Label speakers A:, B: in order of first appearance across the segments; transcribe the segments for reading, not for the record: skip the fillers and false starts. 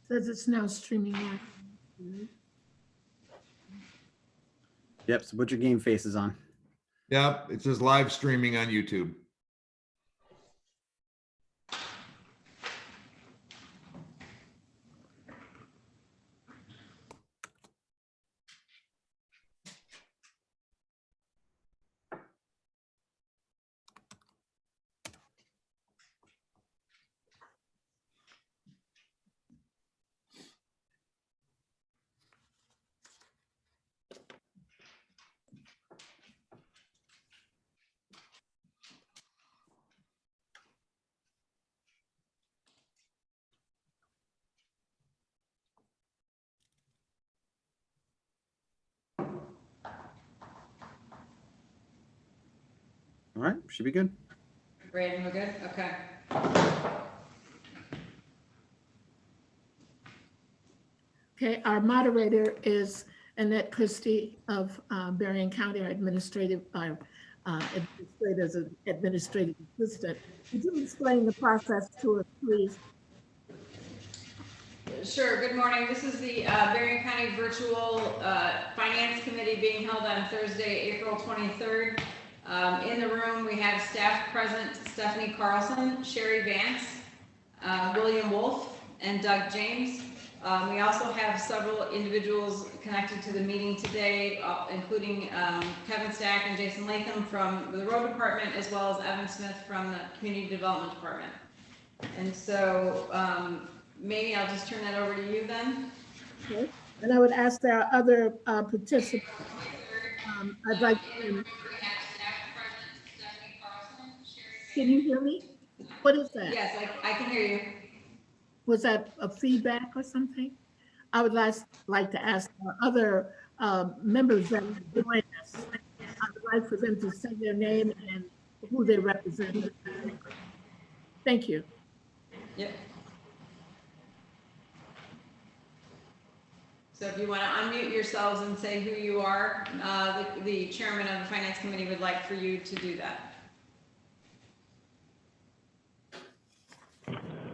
A: Says it's now streaming live.
B: Yep, so put your game faces on.
C: Yep, it says live streaming on YouTube.
B: All right, should be good.
D: Braden, we're good? Okay.
A: Okay, our moderator is Annette Christie of Berrien County, our administrative administrative assistant. Could you explain the process to us, please?
D: Sure, good morning. This is the Berrien County Virtual Finance Committee being held on Thursday, April 23rd. In the room, we have staff present, Stephanie Carlson, Sherry Vance, William Wolf, and Doug James. We also have several individuals connected to the meeting today, including Kevin Stack and Jason Latham from the Road Department, as well as Evan Smith from the Community Development Department. And so maybe I'll just turn that over to you then.
A: Okay. And I would ask our other participants, I'd like to, can you hear me? What is that?
D: Yes, I can hear you.
A: Was that a feedback or something? I would like to ask our other members that have joined us. I would like for them to say their name and who they represent. Thank you.
D: Yep. So if you want to unmute yourselves and say who you are, the chairman of the Finance Committee would like for you to do that.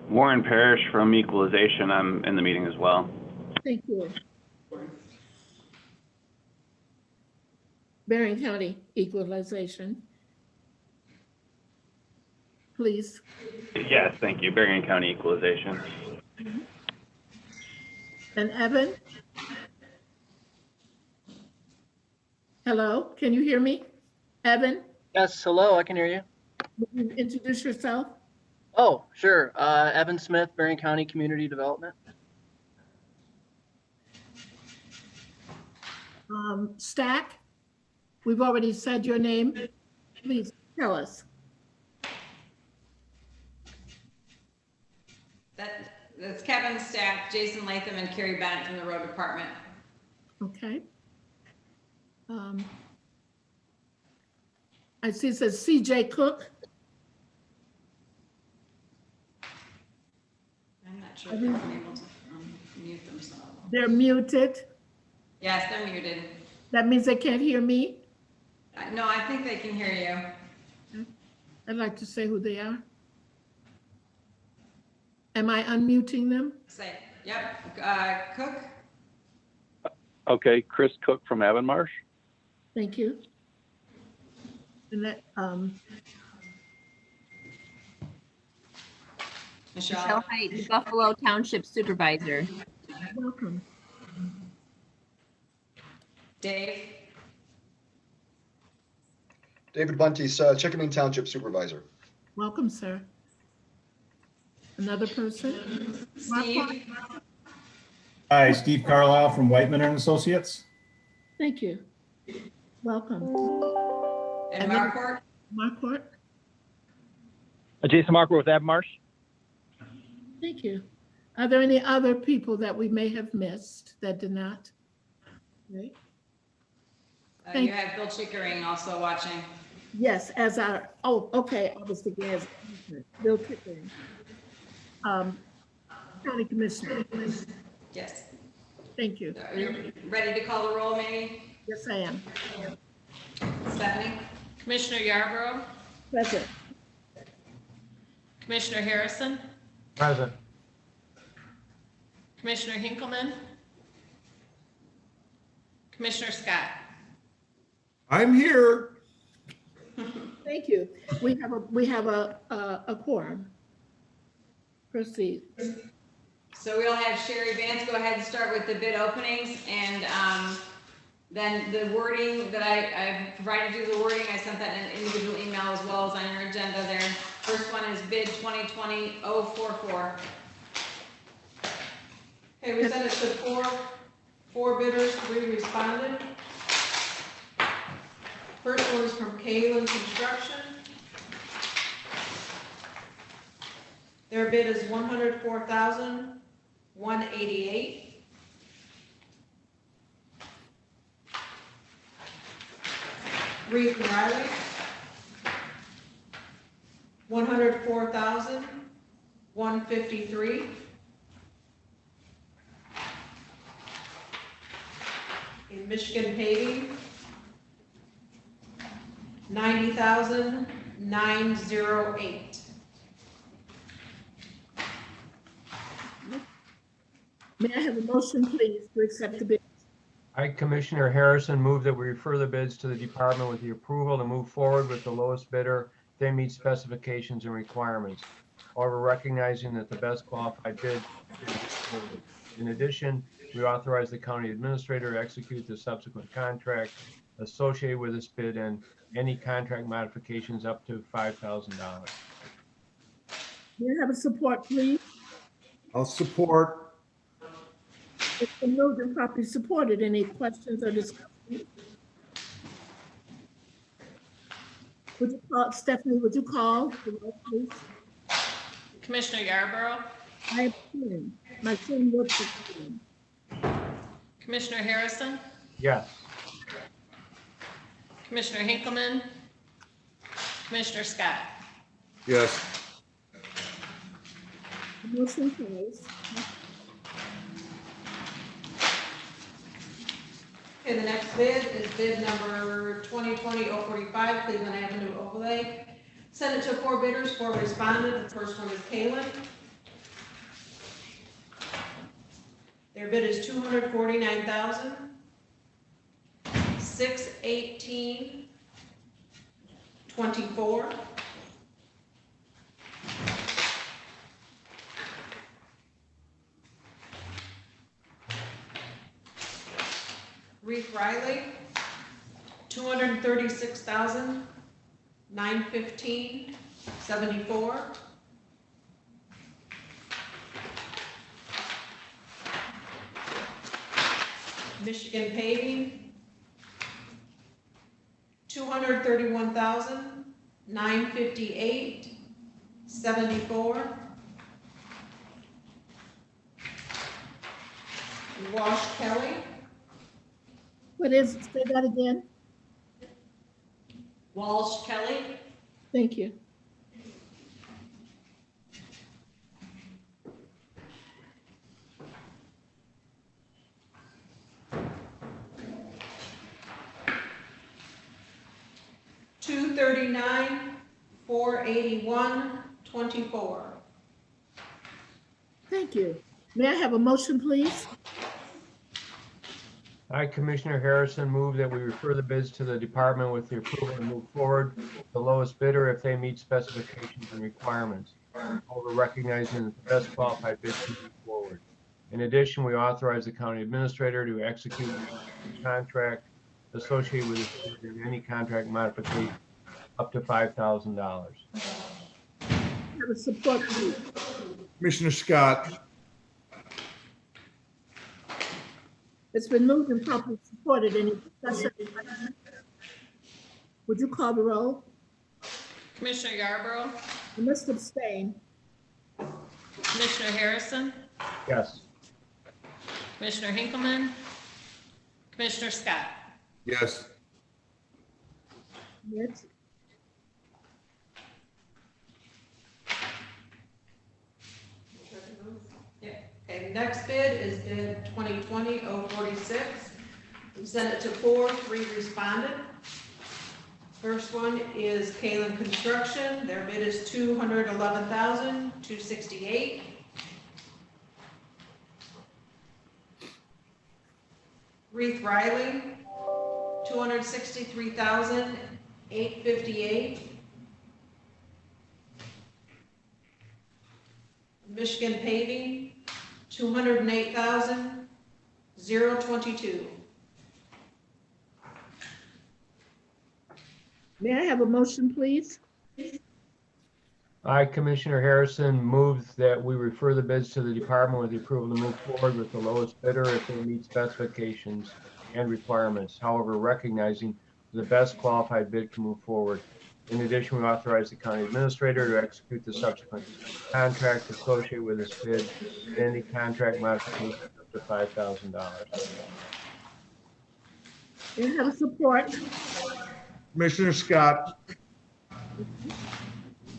E: Warren Parrish from Equalization. I'm in the meeting as well.
A: Thank you. Berrien County Equalization. Please.
E: Yes, thank you. Berrien County Equalization.
A: And Evan? Hello, can you hear me? Evan,
F: Yes, hello, I can hear you.
A: would you introduce yourself?
F: Oh, sure. Evan Smith, Berrien County Community Development.
A: Stack, we've already said your name. Please tell us.
D: That's Kevin Stack, Jason Latham, and Carrie Bennett from the Road Department.
A: Okay. I see it says CJ Cook.
D: I'm not sure if they're able to mute themselves.
A: They're muted.
D: Yes, they're muted.
A: That means they can't hear me.
D: No, I think they can hear you.
A: I'd like to say who they are. Am I unmuting them?
D: Say, yep, Cook.
G: Okay, Chris Cook from Avonmarsh.
A: Thank you. And that,
D: Michelle.
H: Height, Buffalo Township Supervisor.
A: welcome.
D: Dave.
I: David Buntis, Chickamauga Township Supervisor.
A: Welcome, sir. Another person?
D: Steve.
J: Hi, Steve Carlisle from Whiteman and Associates.
A: Thank you. Welcome.
D: And
A: then-
D: Marquardt.
A: Marquardt,
G: Jason Marker with Avonmarsh.
A: thank you. Are there any other people that we may have missed that did not? Right.
D: You have Bill Chickering also watching.
A: Yes, as our, oh, okay, I was thinking as Bill Pickering. County Commissioner,
D: Yes.
A: thank you.
D: Are you ready to call the roll, maybe?
A: Yes, I am.
D: Stephanie?
K: Commissioner Yarborough,
A: Present.
K: Commissioner Harrison,
J: Present.
K: Commissioner Hinkleman. Commissioner Scott.
C: I'm here.
A: Thank you. We have a quorum. Proceed.
D: So we'll have Sherry Vance go ahead and start with the bid openings, and then the wording that I've provided you the wording, I sent that in an individual email as well as on your agenda there. First one is bid 2020-044.
K: Okay, we sent it to four bidders, 3 responded. First one is from Kalen Construction. Their bid is $104,188. Reed and Riley, $104,153. In Michigan Paving, $90,908.
A: May I have a motion, please, to accept the bid?
L: I, Commissioner Harrison, move that we refer the bids to the department with the approval to move forward with the lowest bidder if they meet specifications and requirements. However, recognizing that the best qualified bid is awarded. In addition, we authorize the county administrator to execute the subsequent contract associated with this bid and any contract modifications up to $5,000.
A: May I have a support, please?
C: I'll support.
A: It's been moved and properly supported. Any questions or discussion? Would you call, Stephanie, would you call the roll, please?
K: Commissioner Yarborough.
A: I abstain. My son votes abstain.
K: Commissioner Harrison.
L: Yes.
K: Commissioner Hinkleman. Commissioner Scott.
C: Yes.
A: The motion carries.
K: Okay, the next bid is bid number 2020-045, Cleveland Avenue overlay. Sent it to 4 bidders, 4 responded. The first one is Kalen. Their bid is $249,618.24. Reef Riley, $236,915.74. Michigan Paving, $231,958.74. Wash Kelly.
A: What is, say that again?
K: Walsh Kelly.
A: Thank you.
K: $239,481.24.
A: Thank you. May I have a motion, please?
L: I, Commissioner Harrison, move that we refer the bids to the department with the approval to move forward with the lowest bidder if they meet specifications and requirements. However, recognizing that the best qualified bid can move forward. In addition, we authorize the county administrator to execute the contract associated with this bid and any contract modification up to $5,000.
A: Have a support, please.
C: Commissioner Scott.
A: It's been moved and properly supported. Any discussion? Would you call the roll?
K: Commissioner Yarborough.
A: I must abstain.
K: Commissioner Harrison.
L: Yes.
K: Commissioner Hinkleman. Commissioner Scott.
C: Yes.
A: Yes.
K: Okay, next bid is bid 2020-046. We sent it to 4, 3 responded. First one is Kalen Construction. Their bid is $211,268. Reeve Riley, $263,858. Michigan Paving, $208,022.
A: May I have a motion, please?
L: I, Commissioner Harrison, move that we refer the bids to the department with the approval to move forward with the lowest bidder if they meet specifications and requirements. However, recognizing the best qualified bid can move forward. In addition, we authorize the county administrator to execute the subsequent contract associated with this bid and any contract modification up to $5,000.
A: May I have a support?
C: Commissioner Scott,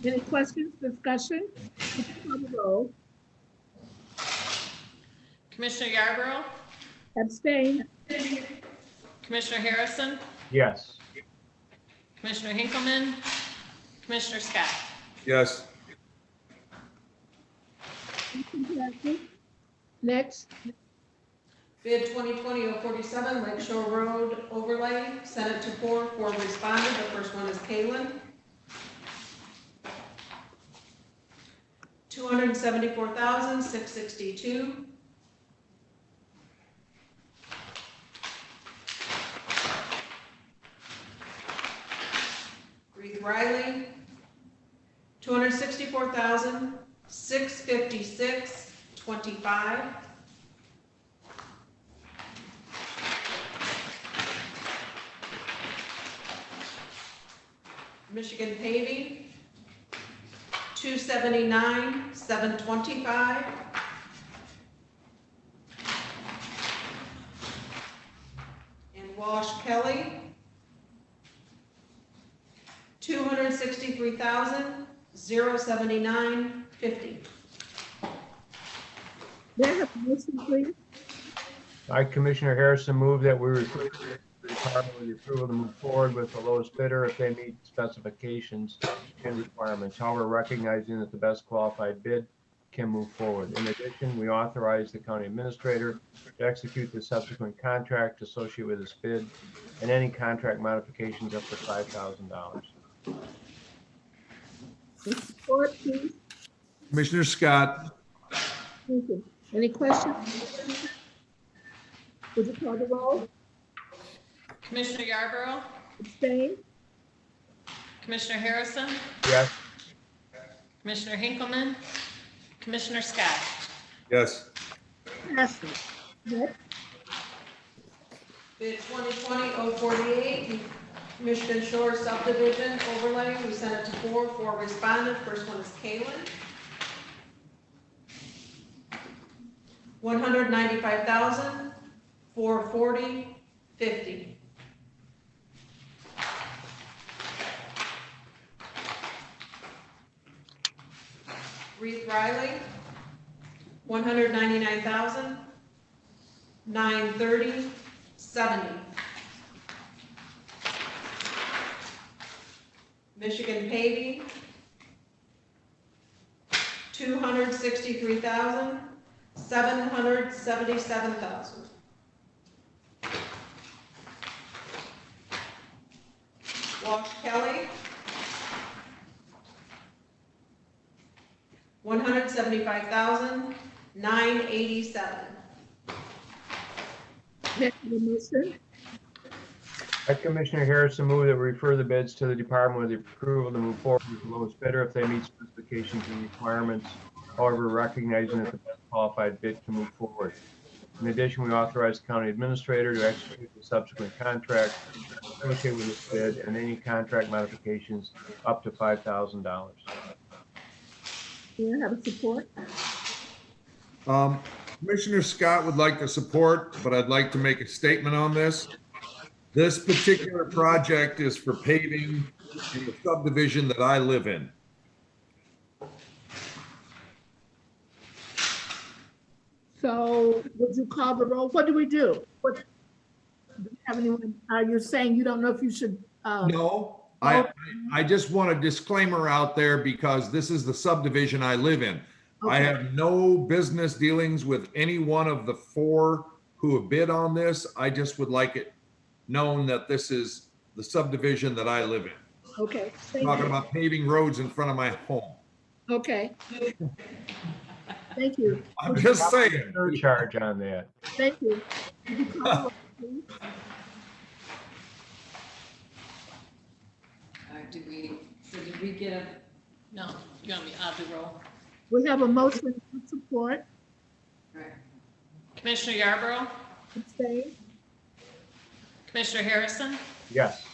A: Any questions, discussion? Would you call the roll?
M: Commissioner Yarborough,
A: Abstain?
M: Commissioner Harrison,
L: Yes.
M: Commissioner Hinkleman, Commissioner Scott.
C: yes.
A: Motion passes. Next,
K: Bid 2020-047, Lake Shore Road overlay, sent it to four responded. The first one is Kalen. $274,662. Reeve Riley, $264,656.25. Michigan Paving, $279,725. And Walsh Kelly, $263,079.50.
A: may I have a motion, please?
L: I, Commissioner Harrison, move that we refer to the department with the approval to move forward with the lowest bidder if they meet specifications and requirements. However, recognizing that the best qualified bid can move forward. In addition, we authorize the county administrator to execute the subsequent contract associated with this bid and any contract modifications up to $5,000.
A: Support, please.
C: Commissioner Scott,
A: Thank you. Any questions? Would you call the roll?
M: Commissioner Yarborough,
A: Abstain?
M: Commissioner Harrison,
L: Yes.
M: Commissioner Hinkleman, Commissioner Scott.
C: yes.
A: Passes. Next,
K: Bid 2020-048, Michigan Shore subdivision overlay, we sent it to four responded. First one is Kalen. $195,440.50. Reeve Riley, $199,930.70. Michigan Paving, $263,777. Walsh Kelly, $175,987.
A: next the motion.
L: I, Commissioner Harrison, move that we refer the bids to the department with the approval to move forward with the lowest bidder if they meet specifications and requirements. However, recognizing that the best qualified bid can move forward. In addition, we authorize the county administrator to execute the subsequent contract associated with this bid and any contract modifications up to $5,000.
A: May I have a support?
C: Commissioner Scott would like to support, but I'd like to make a statement on this. This particular project is for paving in the subdivision that I live in.
A: So would you call the roll? What do we do? What, do you have anyone, you're saying you don't know if you should,
C: No, I just want a disclaimer out there because this is the subdivision I live in. I
A: Okay.
C: have no business dealings with any one of the four who have bid on this. I just would like it known that this is the subdivision that I live in.
A: Okay, thank
C: Talking
A: you.
C: about paving roads in front of my home.
A: Okay. Thank you.
C: I'm just saying.
L: Surcharge on that.
A: Thank you. Would you call the roll, please?
D: All right, did we get a,
M: No, you want me, I'll do roll.
A: We have a motion to support.
D: all right,
M: Commissioner Yarborough,
A: Abstain.
M: Commissioner Harrison,
L: Yes.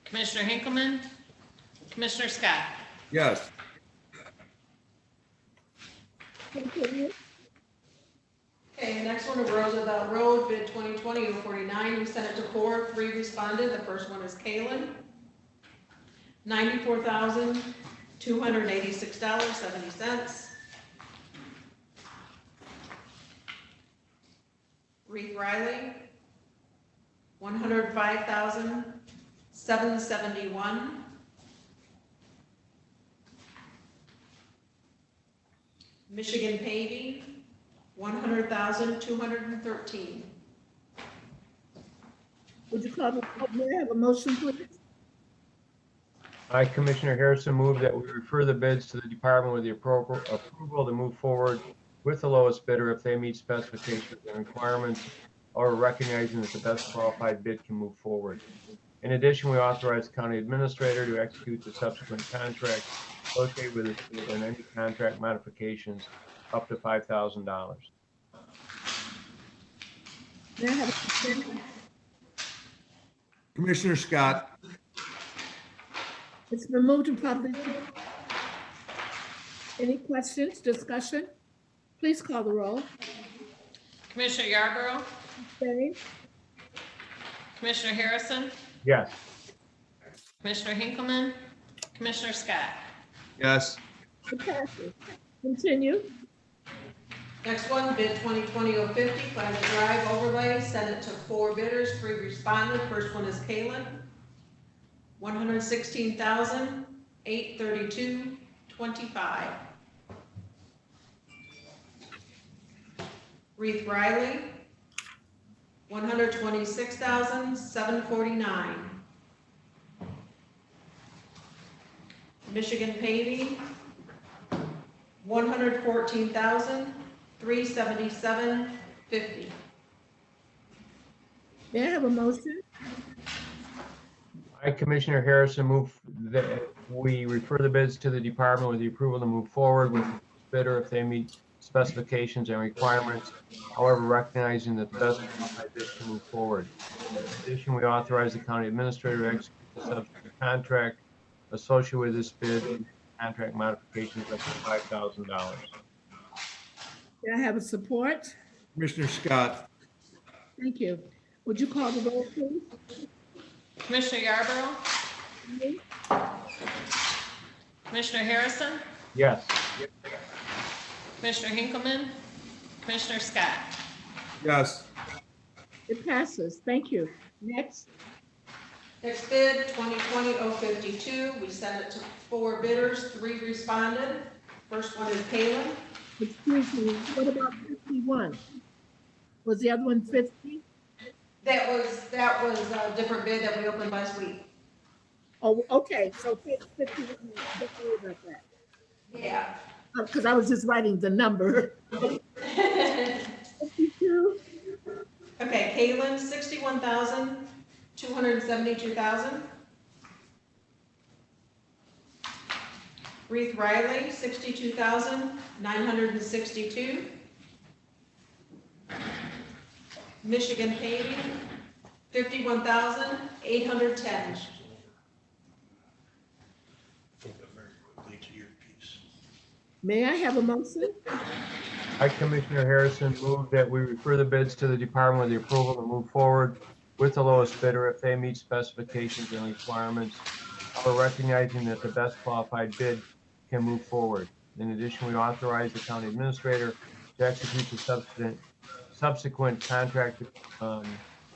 M: Commissioner Hinkleman, Commissioner Scott.
C: Yes.
A: Continue.
K: Okay, next one is Roosevelt Road, bid 2020-049. We sent it to 4, 3 responded. The first one is Kalen. $94,286.70. Reeve Riley, $105,771. Michigan Paving, $100,213.
A: Would you call the, may I have a motion, please?
L: I, Commissioner Harrison, move that we refer the bids to the department with the appropriate approval to move forward with the lowest bidder if they meet specifications and requirements, or recognizing that the best qualified bid can move forward. In addition, we authorize the county administrator to execute the subsequent contract associated with this bid and any contract modifications up to $5,000.
A: May I have a consent?
C: Commissioner Scott.
A: It's been moved and properly. Any questions, discussion? Please call the roll.
M: Commissioner Yarborough,
A: Abstain.
M: Commissioner Harrison,
L: Yes.
M: Commissioner Hinkleman, Commissioner Scott.
C: Yes.
A: It passes. Continue.
K: Next one, bid 2020-050, Plaza Drive overlay, sent it to 4 bidders, 3 responded. First one is Kalen, $116,832.25. Reeve Riley, $126,749. Michigan Paving, $114,377.50.
A: May I have a motion?
L: I, Commissioner Harrison, move that we refer the bids to the department with the approval to move forward with the bidder if they meet specifications and requirements, however, recognizing that the best qualified bid can move forward. In addition, we authorize the county administrator to execute the subsequent contract associated with this bid and contract modifications up to $5,000.
A: May I have a support?
C: Commissioner Scott.
A: Thank you. Would you call the roll, please?
M: Commissioner Yarborough, Commissioner Harrison,
L: Yes.
M: Commissioner Hinkleman, Commissioner Scott.
C: Yes.
A: It passes. Thank you. Next.
K: Next bid, 2020-052. We sent it to 4 bidders, 3 responded. First one is Kalen.
A: Excuse me, what about 51? Was the other one 50?
K: That was a different bid that we opened last week.
A: Oh, okay, so 51, don't worry about that.
K: Yeah.
A: Because I was just writing the number. 52?
K: Okay, Kalen, $61,272,000. Reeve Riley, $62,962. Michigan Paving, $51,810.
A: May I have a motion?
L: I, Commissioner Harrison, move that we refer the bids to the department with the approval to move forward with the lowest bidder if they meet specifications and requirements, or recognizing that the best qualified bid can move forward. In addition, we authorize the county administrator to execute the subsequent contract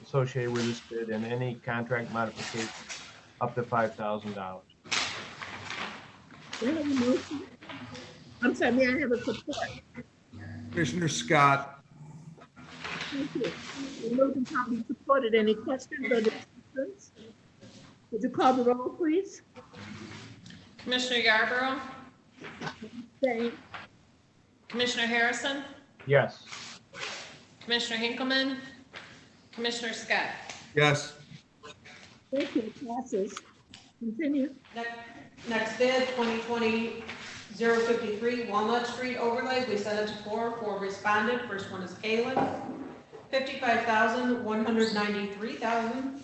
L: associated with this bid and any contract modification up to $5,000.
A: May I have a motion? I'm sorry, may I have a support?
C: Commissioner Scott.
A: Thank you. The motion properly supported. Any questions or discussions? Would you call the roll, please?
M: Commissioner Yarborough,
A: Abstain.
M: Commissioner Harrison,
L: Yes.
M: Commissioner Hinkleman, Commissioner Scott.
C: Yes.
A: Thank you. It passes. Continue.
K: Next bid, 2020-053 Walnut Street overlay. We sent it to four responded. First one is Kalen, 55,193,000.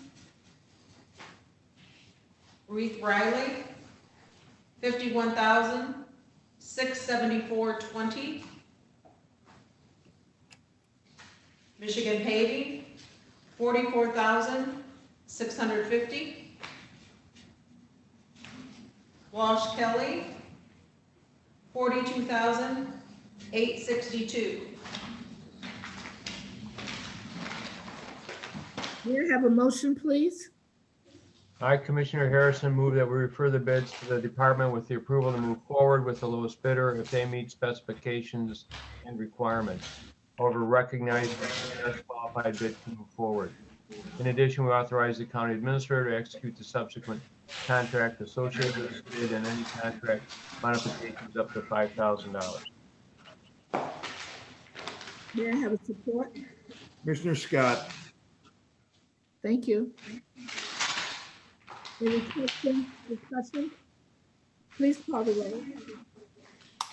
K: Reith Riley, 51,674.20. Michigan Paving, 44,650. Walsh Kelly, 42,862.
A: May I have a motion, please?
L: I, Commissioner Harrison, move that we refer the bids to the department with the approval to move forward with the lowest bidder if they meet specifications and requirements. However, recognize that the best qualified bid can move forward. In addition, we authorize the county administrator to execute the subsequent contract associated with this bid and any contract modifications up to $5,000.
A: May I have a support?
C: Commissioner Scott.
A: Thank you. Any questions, discussion? Please call the roll.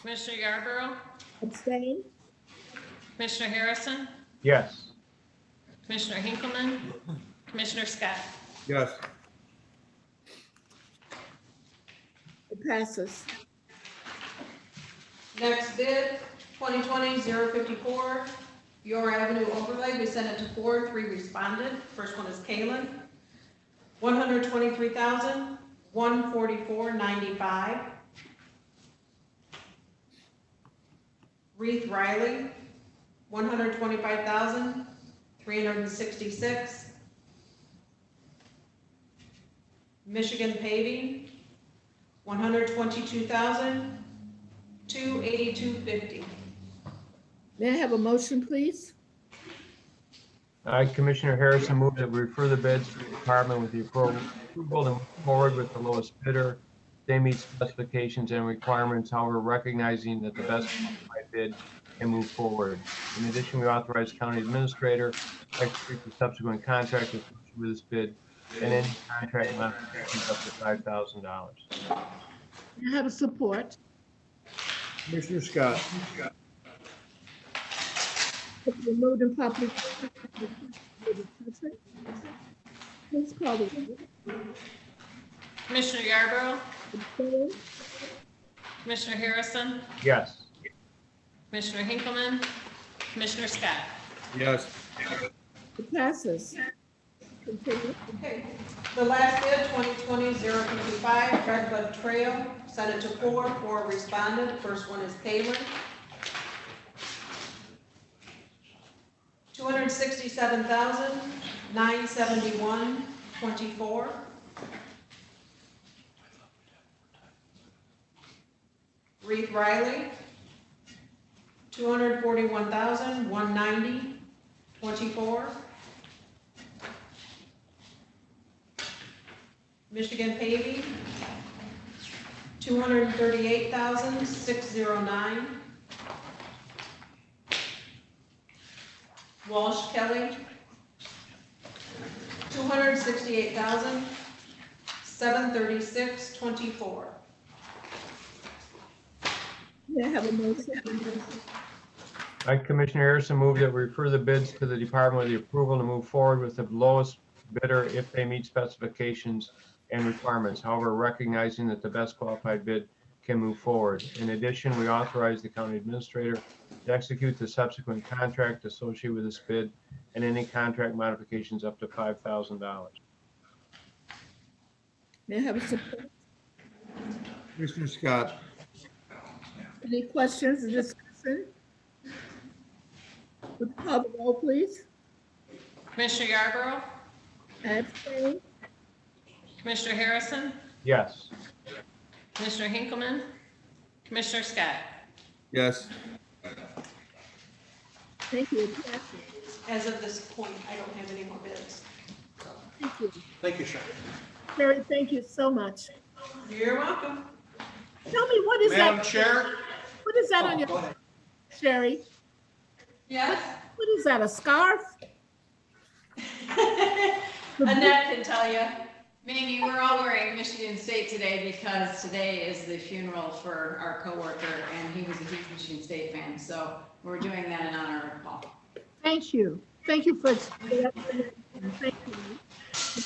M: Commissioner Yarborough,
A: Abstain?
M: Commissioner Harrison,
L: Yes.
M: Commissioner Hinkleman, Commissioner Scott.
C: Yes.
A: It passes.
K: Next bid, 2020-054 Your Avenue overlay. We sent it to three responded. First one is Kalen, 123,144.95. Reith Riley, 125,366. Michigan Paving, 122,282.50.
A: May I have a motion, please?
L: I, Commissioner Harrison, move that we refer the bids to the department with the approval to move forward with the lowest bidder. They meet specifications and requirements, however, recognizing that the best qualified bid can move forward. In addition, we authorize county administrator to execute the subsequent contract associated with this bid and any contract modifications up to $5,000.
A: May I have a support?
C: Commissioner Scott.
A: It's been moved and properly. Please call the roll.
M: Commissioner Yarborough,
A: Abstain?
M: Commissioner Harrison,
L: Yes.
M: Commissioner Hinkleman, Commissioner Scott.
C: Yes.
A: It passes. Continue.
K: Okay, the last bid, 2020-055 Redbud Trail, sent it to four responded. First one is Kalen, 267,971.24. Reith Riley, 241,190.24. Michigan Paving, 238,609. Walsh Kelly, 268,736.24.
A: May I have a motion?
L: I, Commissioner Harrison, move that we refer the bids to the department with the approval to move forward with the lowest bidder if they meet specifications and requirements, however, recognizing that the best qualified bid can move forward. In addition, we authorize the county administrator to execute the subsequent contract associated with this bid and any contract modifications up to $5,000.
A: May I have a support?
C: Commissioner Scott.
A: Any questions or discussion? Would you call the roll, please?
M: Commissioner Yarborough,
A: Abstain?
M: Commissioner Harrison,
L: Yes.
M: Commissioner Hinkleman, Commissioner Scott.
C: Yes.
A: Thank you. It passes.
K: as of this point, I don't have any more bids.
A: Thank you.
N: Thank you, Sharon.
A: Sherry, thank you so much.
K: You're welcome.
A: Tell me, what is
N: Madam
A: that?
N: Chair?
A: What is that
N: Oh,
A: on
N: go
A: your,
N: ahead.
A: Sherry?
D: Yes?
A: What is that, a scarf?
D: Annette can tell you. Mamie, we're all wearing Michigan State today because today is the funeral for our coworker, and he was a huge Michigan State fan, so we're doing that in honor of Paul.
A: Thank you. Thank you for that. Thank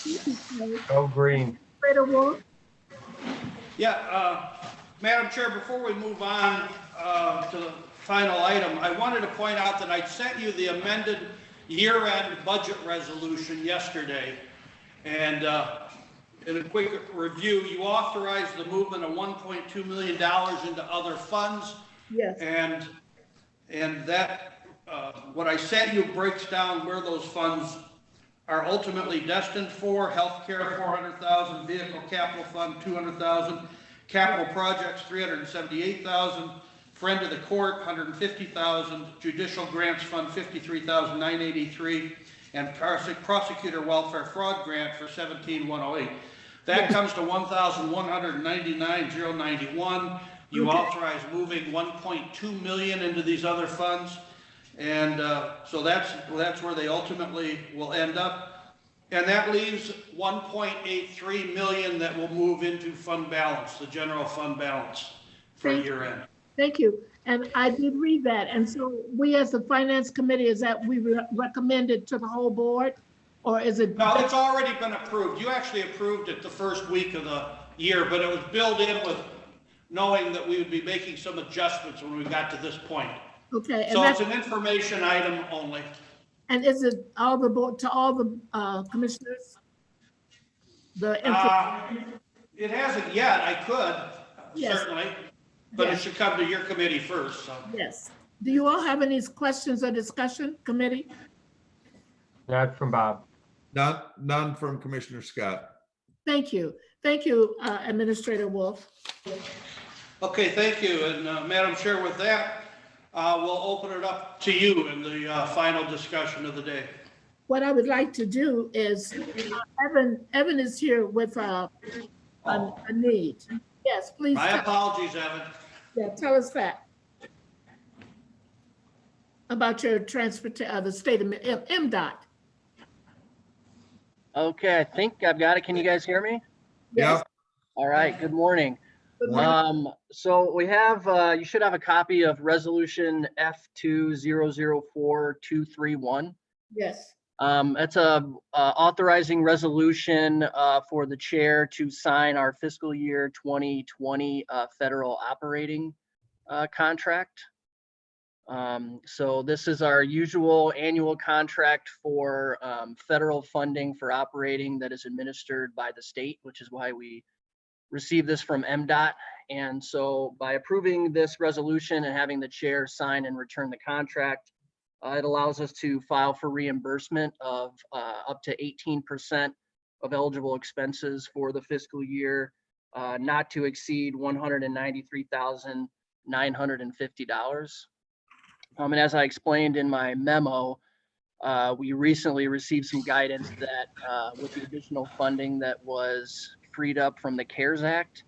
A: you.
L: Go green.
A: Administrator Wolf?
N: Yeah, Madam Chair, before we move on to the final item, I wanted to point out that I sent you the amended year-end budget resolution yesterday. And in a quick review, you authorized the movement of $1.2 million into other funds.
A: Yes.
N: And that, what I sent you breaks down where those funds are ultimately destined for: healthcare, 400,000, vehicle capital fund, 200,000, capital projects, 378,000, friend of the court, 150,000, judicial grants fund, 53,983, and prosecutor welfare fraud grant for 17,108. That comes to 1,199,091. You authorize moving 1.2 million into these other funds. And so that's where they ultimately will end up. And that leaves 1.83 million that will move into fund balance, the general fund balance for year end.
A: Thank you. And I did read that. And so we as the finance committee, is that we recommend it to the whole board? Or is it?
N: No, it's already been approved. You actually approved it the first week of the year, but it was built in with knowing that we would be making some adjustments when we got to this point.
A: Okay. And
N: So it's an information item only.
A: And is it all the board, to all the commissioners?
N: It hasn't yet. I could,
A: Yes.
N: certainly, but
A: Yes.
N: it should come to your committee first, so.
A: Yes. Do you all have any questions or discussion, committee?
L: Not from Bob.
C: None from Commissioner Scott.
A: Thank you. Thank you, Administrator Wolf.
N: Okay, thank you. And Madam Chair, with that, we'll open it up to you in the final discussion of the day.
A: What I would like to do is, Evan is here with a need. Yes, please.
N: My apologies, Evan.
A: Yeah, tell us that. About your transfer to the state of MDOT.
F: Okay, I think I've got it. Can you guys hear me?
C: Yeah.
F: All right, good morning.
A: Good morning.
F: So we have, you should have a copy of Resolution F2004-231.
A: Yes.
F: It's a authorizing resolution for the chair to sign our fiscal year 2020 federal operating contract. So this is our usual annual contract for federal funding for operating that is administered by the state, which is why we receive this from MDOT. And so by approving this resolution and having the chair sign and return the contract, it allows us to file for reimbursement of up to 18% of eligible expenses for the fiscal year, not to exceed $193,950. And as I explained in my memo, we recently received some guidance that with the additional funding that was freed up from the CARES Act,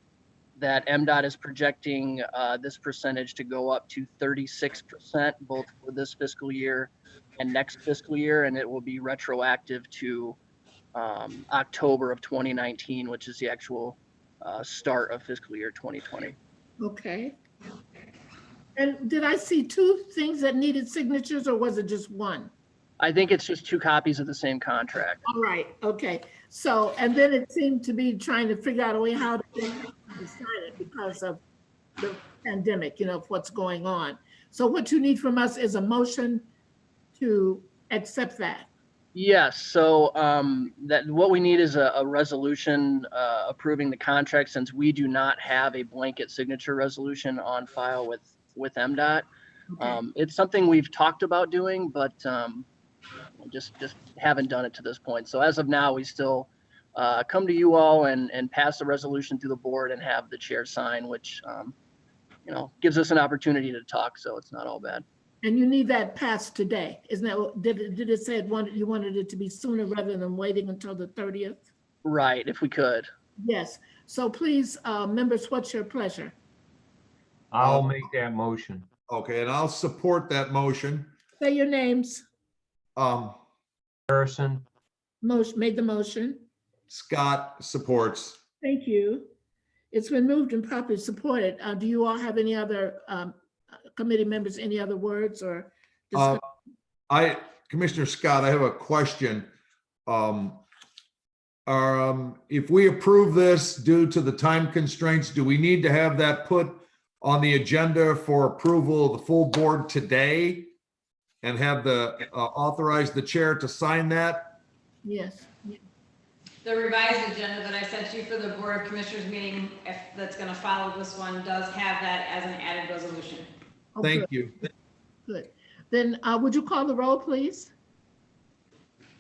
F: that MDOT is projecting this percentage to go up to 36%, both for this fiscal year and next fiscal year, and it will be retroactive to October of 2019, which is the actual start of fiscal year 2020.
A: Okay. And did I see two things that needed signatures, or was it just one?
F: I think it's just two copies of the same contract.
A: All right, okay. So, and then it seemed to be trying to figure out a way how to decide it because of the pandemic, of what's going on. So what you need from us is a motion to accept that.
F: Yes, so that what we need is a resolution approving the contract, since we do not have a blanket signature resolution on file with MDOT.
A: Okay.
F: It's something we've talked about doing, but just haven't done it to this point. So as of now, we still come to you all and pass the resolution through the board and have the chair sign, which gives us an opportunity to talk, so it's not all bad.
A: And you need that passed today, isn't that, did it say you wanted it to be sooner rather than waiting until the 30th?
F: Right, if we could.
A: Yes, so please, members, what's your pleasure?
L: I'll make that motion.
C: Okay, and I'll support that motion.
A: Say your names.
L: Harrison,
A: Made the motion.
C: Scott supports.
A: Thank you. It's been moved and properly supported. Do you all have any other committee members, any other words or?
C: Commissioner Scott, I have a question. If we approve this due to the time constraints, do we need to have that put on the agenda for approval of the full board today? And have authorize the chair to sign that?
A: Yes.
D: The revised agenda that I sent you for the Board of Commissioners meeting, that's going to follow this one, does have that as an added resolution.
A: Oh,
C: Thank
A: good.
C: you.
A: Good. Then would you call the roll, please?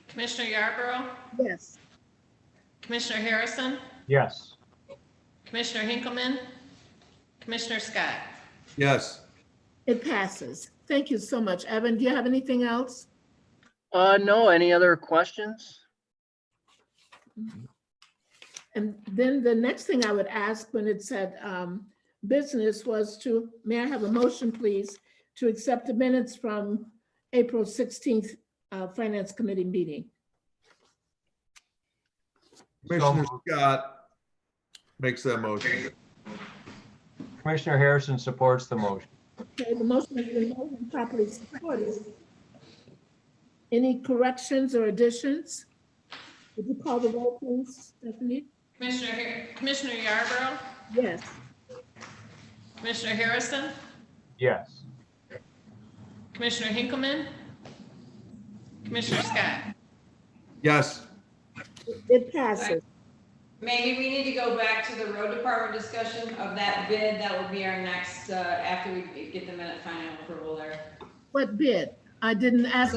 M: Commissioner Yarborough,
A: Yes.
M: Commissioner Harrison,
L: yes.
M: Commissioner Hinkleman, Commissioner Scott.
C: Yes.
A: It passes. Thank you so much. Evan, do you have anything else?
F: No, any other questions?
A: And then the next thing I would ask when it said business was may I have a motion, please, to accept the minutes from April 16th Finance Committee meeting?
C: Commissioner Scott makes that motion.
L: Commissioner Harrison supports the motion.
A: Okay, the motion has been moved and properly supported. Any corrections or additions? Would you call the roll, please, Stephanie?
M: Commissioner Yarborough,
A: Yes.
M: Commissioner Harrison,
L: Yes.
M: Commissioner Hinkleman, Commissioner Scott.
C: Yes.
A: It passes.
D: Maybe we need to go back to the road department discussion of that bid. That will be our next, after we get the minute final approval there.
A: What bid? I didn't ask.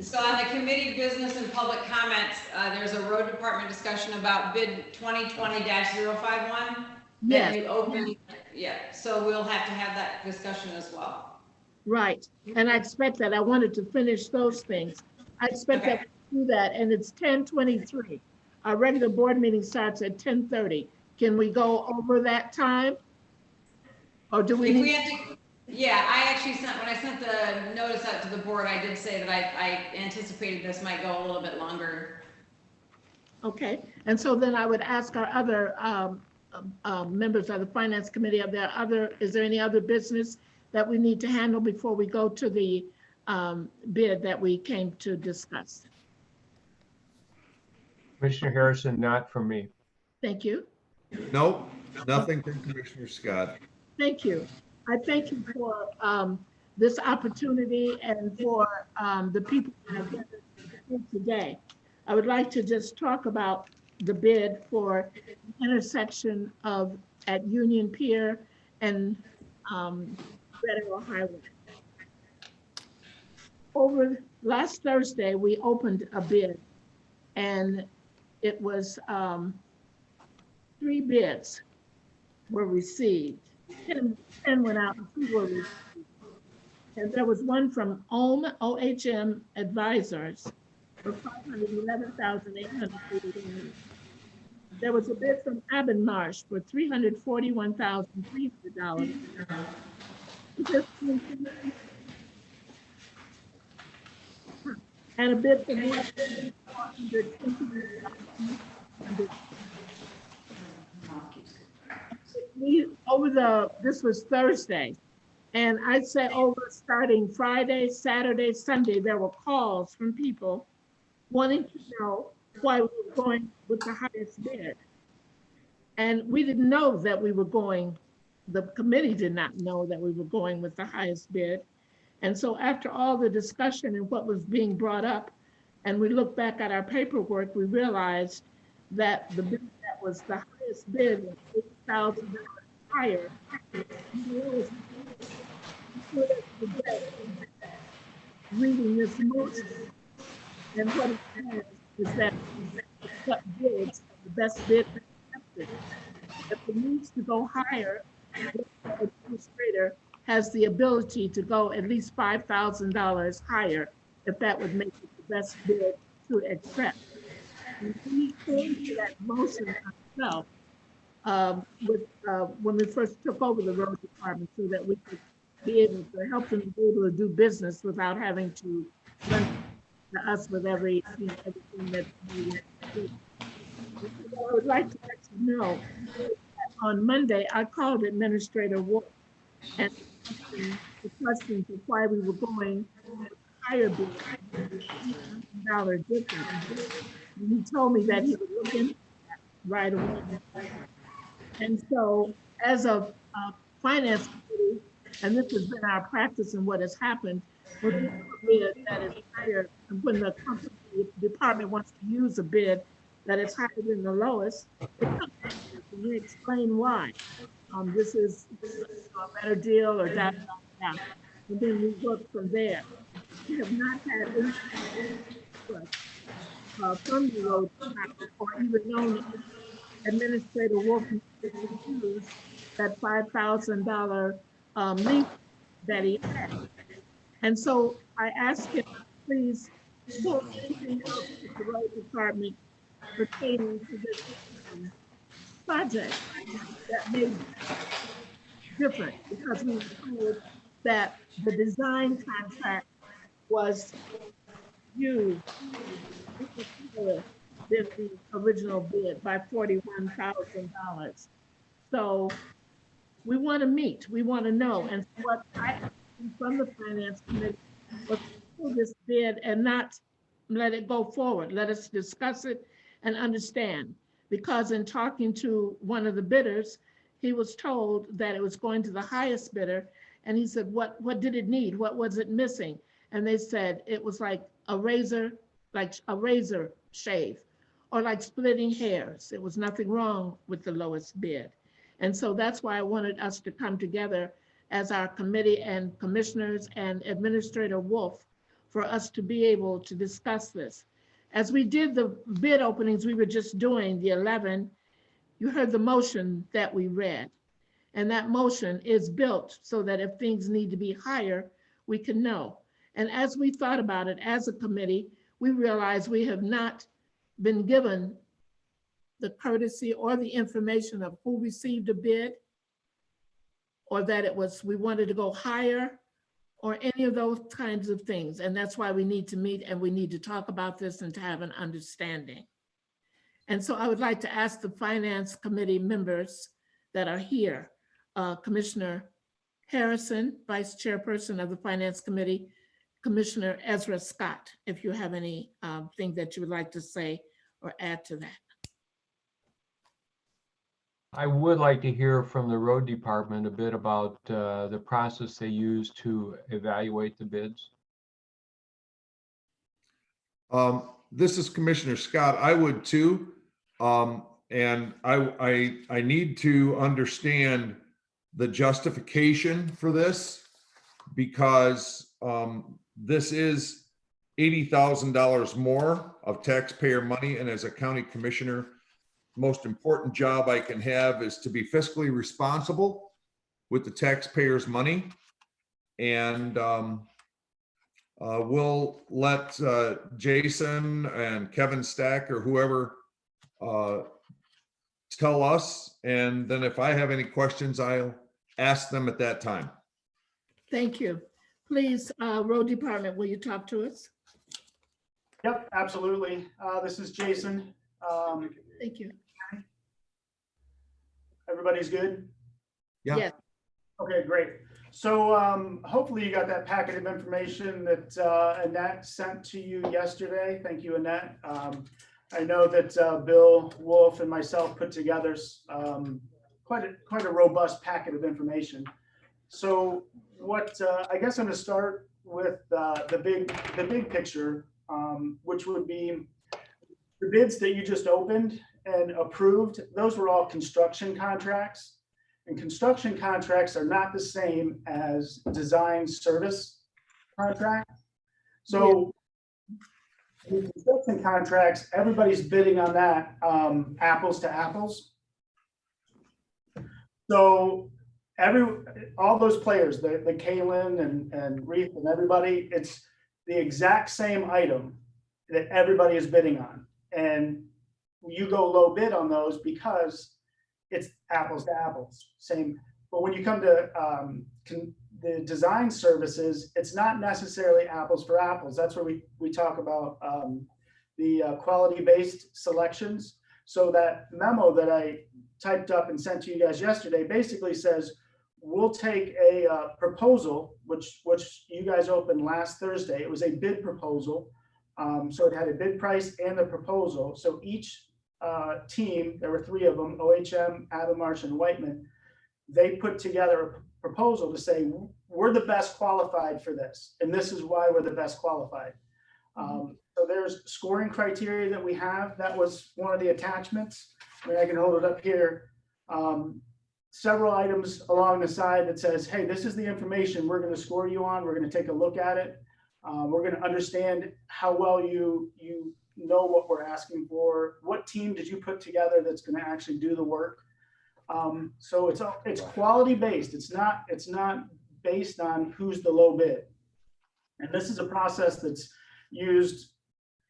D: So on the committee business and public comments, there's a road department discussion about bid 2020-051.
A: Yes.
D: That you opened, yeah, so we'll have to have that discussion as well.
A: Right, and I expect that. I wanted to finish those things. I expect
D: Okay.
A: that we do that, and it's 10:23. Our regular board meeting starts at 10:30. Can we go over that time? Or do we
D: If we
A: need?
D: have to, yeah, I actually sent, when I sent the notice out to the board, I did say that I anticipated this might go a little bit longer.
A: Okay, and so then I would ask our other members of the Finance Committee, is there any other business that we need to handle before we go to the bid that we came to discuss?
L: Commissioner Harrison, not from me.
A: Thank you.
C: Nope, nothing from Commissioner Scott.
A: Thank you. I thank you for this opportunity and for the people that have gathered here today. I would like to just talk about the bid for the intersection at Union Pier and Red Arrow Highway. Over last Thursday, we opened a bid, and it was 3 bids were received. 10 went out and 2 were received. And there was one from OHM Advisors for $511,880. There was a bid from Abbenmarsh for $341,300. And a bid from this was Thursday, and I'd say starting Friday, Saturday, Sunday, there were calls from people wanting to know why we were going with the highest bid. And we didn't know that we were going, the committee did not know that we were going with the highest bid. And so after all the discussion and what was being brought up, and we look back at our paperwork, we realized that the bid that was the highest bid was $8,000 higher. Reading this motion, and what it says is that what bids are the best bid accepted. If it needs to go higher, the administrator has the ability to go at least $5,000 higher if that would make it the best bid to accept. And we came to that motion ourselves when we first took over the road department so that we could be able to help them be able to do business without having to run to us with everything that we want to do. I would like to let you know, on Monday, I called Administrator Wolf and the question of why we were going higher bid, $800 difference. And he told me that he was looking right away. And so as a finance committee, and this has been our practice and what has happened, when we have a bid that is higher, when the company, department wants to use a bid that is higher than the lowest, we explain why. This is a better deal or that. And then we work from there. We have not had any from the road department or even known Administrator Wolf use that $5,000 link that he had. And so I asked him, please pull anything else with the road department pertaining to this project that may be different, because we were told that the design contract was used than the original bid by $41,000. So we want to meet, we want to know. And what I asked from the finance committee was to pull this bid and not let it go forward. Let us discuss it and understand. Because in talking to one of the bidders, he was told that it was going to the highest bidder. And he said, what did it need? What was it missing? And they said it was like a razor shave, or like splitting hairs. It was nothing wrong with the lowest bid. And so that's why I wanted us to come together as our committee and commissioners and Administrator Wolf for us to be able to discuss this. As we did the bid openings, we were just doing the 11, you heard the motion that we read. And that motion is built so that if things need to be higher, we can know. And as we thought about it as a committee, we realized we have not been given the courtesy or the information of who received a bid, or that it was, we wanted to go higher, or any of those kinds of things. And that's why we need to meet and we need to talk about this and to have an understanding. And so I would like to ask the Finance Committee members that are here, Commissioner Harrison, Vice Chairperson of the Finance Committee, Commissioner Ezra Scott, if you have any thing that you would like to say or add to that.
L: I would like to hear from the road department a bit about the process they use to evaluate the bids.
C: This is Commissioner Scott. I would too. And I need to understand the justification for this, because this is $80,000 more of taxpayer money. And as a county commissioner, most important job I can have is to be fiscally responsible with the taxpayers' money. And we'll let Jason and Kevin Stack or whoever tell us. And then if I have any questions, I'll ask them at that time.
A: Thank you. Please, Road Department, will you talk to us?
O: Yep, absolutely. This is Jason.
A: Thank you.
O: Everybody's good?
C: Yeah.
A: Yes.
O: Okay, great. So hopefully you got that packet of information that Annette sent to you yesterday. Thank you, Annette. I know that Bill Wolf and myself put together quite a robust packet of information. So what I guess I'm going to start with the big picture, which would be the bids that you just opened and approved. Those were all construction contracts, and construction contracts are not the same as design service contract. So in construction contracts, everybody's bidding on that apples to apples. So all those players, the Kalen and Reef and everybody, it's the exact same item that everybody is bidding on. And you go low bid on those because it's apples to apples, same. But when you come to the design services, it's not necessarily apples for apples. That's where we talk about the quality-based selections. So that memo that I typed up and sent to you guys yesterday basically says, we'll take a proposal, which you guys opened last Thursday. It was a bid proposal. So it had a bid price and the proposal. So each team, there were 3 of them, OHM, Avamarsh, and Whiteman, they put together a proposal to say, we're the best qualified for this. And this is why we're the best qualified. So there's scoring criteria that we have. That was one of the attachments. I mean, I can hold it up here. Several items along the side that says, hey, this is the information we're going to score you on. We're going to take a look at it. We're going to understand how well you know what we're asking for. What team did you put together that's going to actually do the work? So it's quality based. It's not based on who's the low bid. And this is a process that's used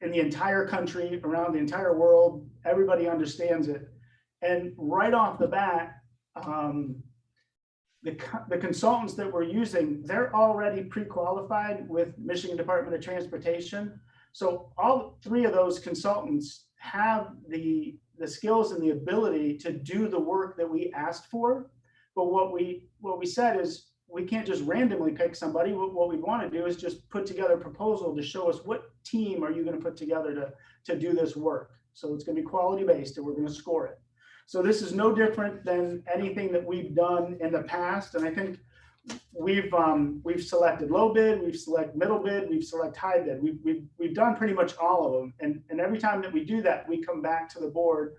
O: in the entire country, around the entire world. Everybody understands it. And right off the bat, the consultants that we're using, they're already pre-qualified with Michigan Department of Transportation. So all 3 of those consultants have the skills and the ability to do the work that we asked for. But what we said is, we can't just randomly pick somebody. What we want to do is just put together a proposal to show us what team are you going to put together to do this work. So it's going to be quality based and we're going to score it. So this is no different than anything that we've done in the past. And I think we've selected low bid, we've selected middle bid, we've selected high bid. We've done pretty much all of them. And every time that we do that, we come back to the board.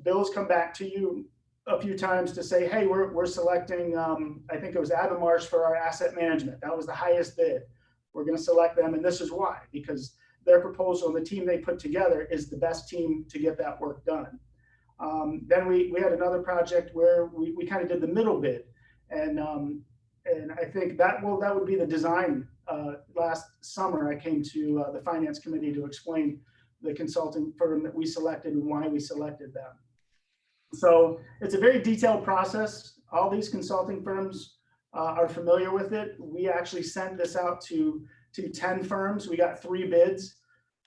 O: Bills come back to you a few times to say, hey, we're selecting, I think it was Avamarsh for our asset management. That was the highest bid. We're going to select them. And this is why, because their proposal and the team they put together is the best team to get that work done. Then we had another project where we kind of did the middle bid. And I think that would be the design. Last summer, I came to the finance committee to explain the consulting firm that we selected and why we selected them. So it's a very detailed process. All these consulting firms are familiar with it. We actually sent this out to 10 firms. We got 3 bids.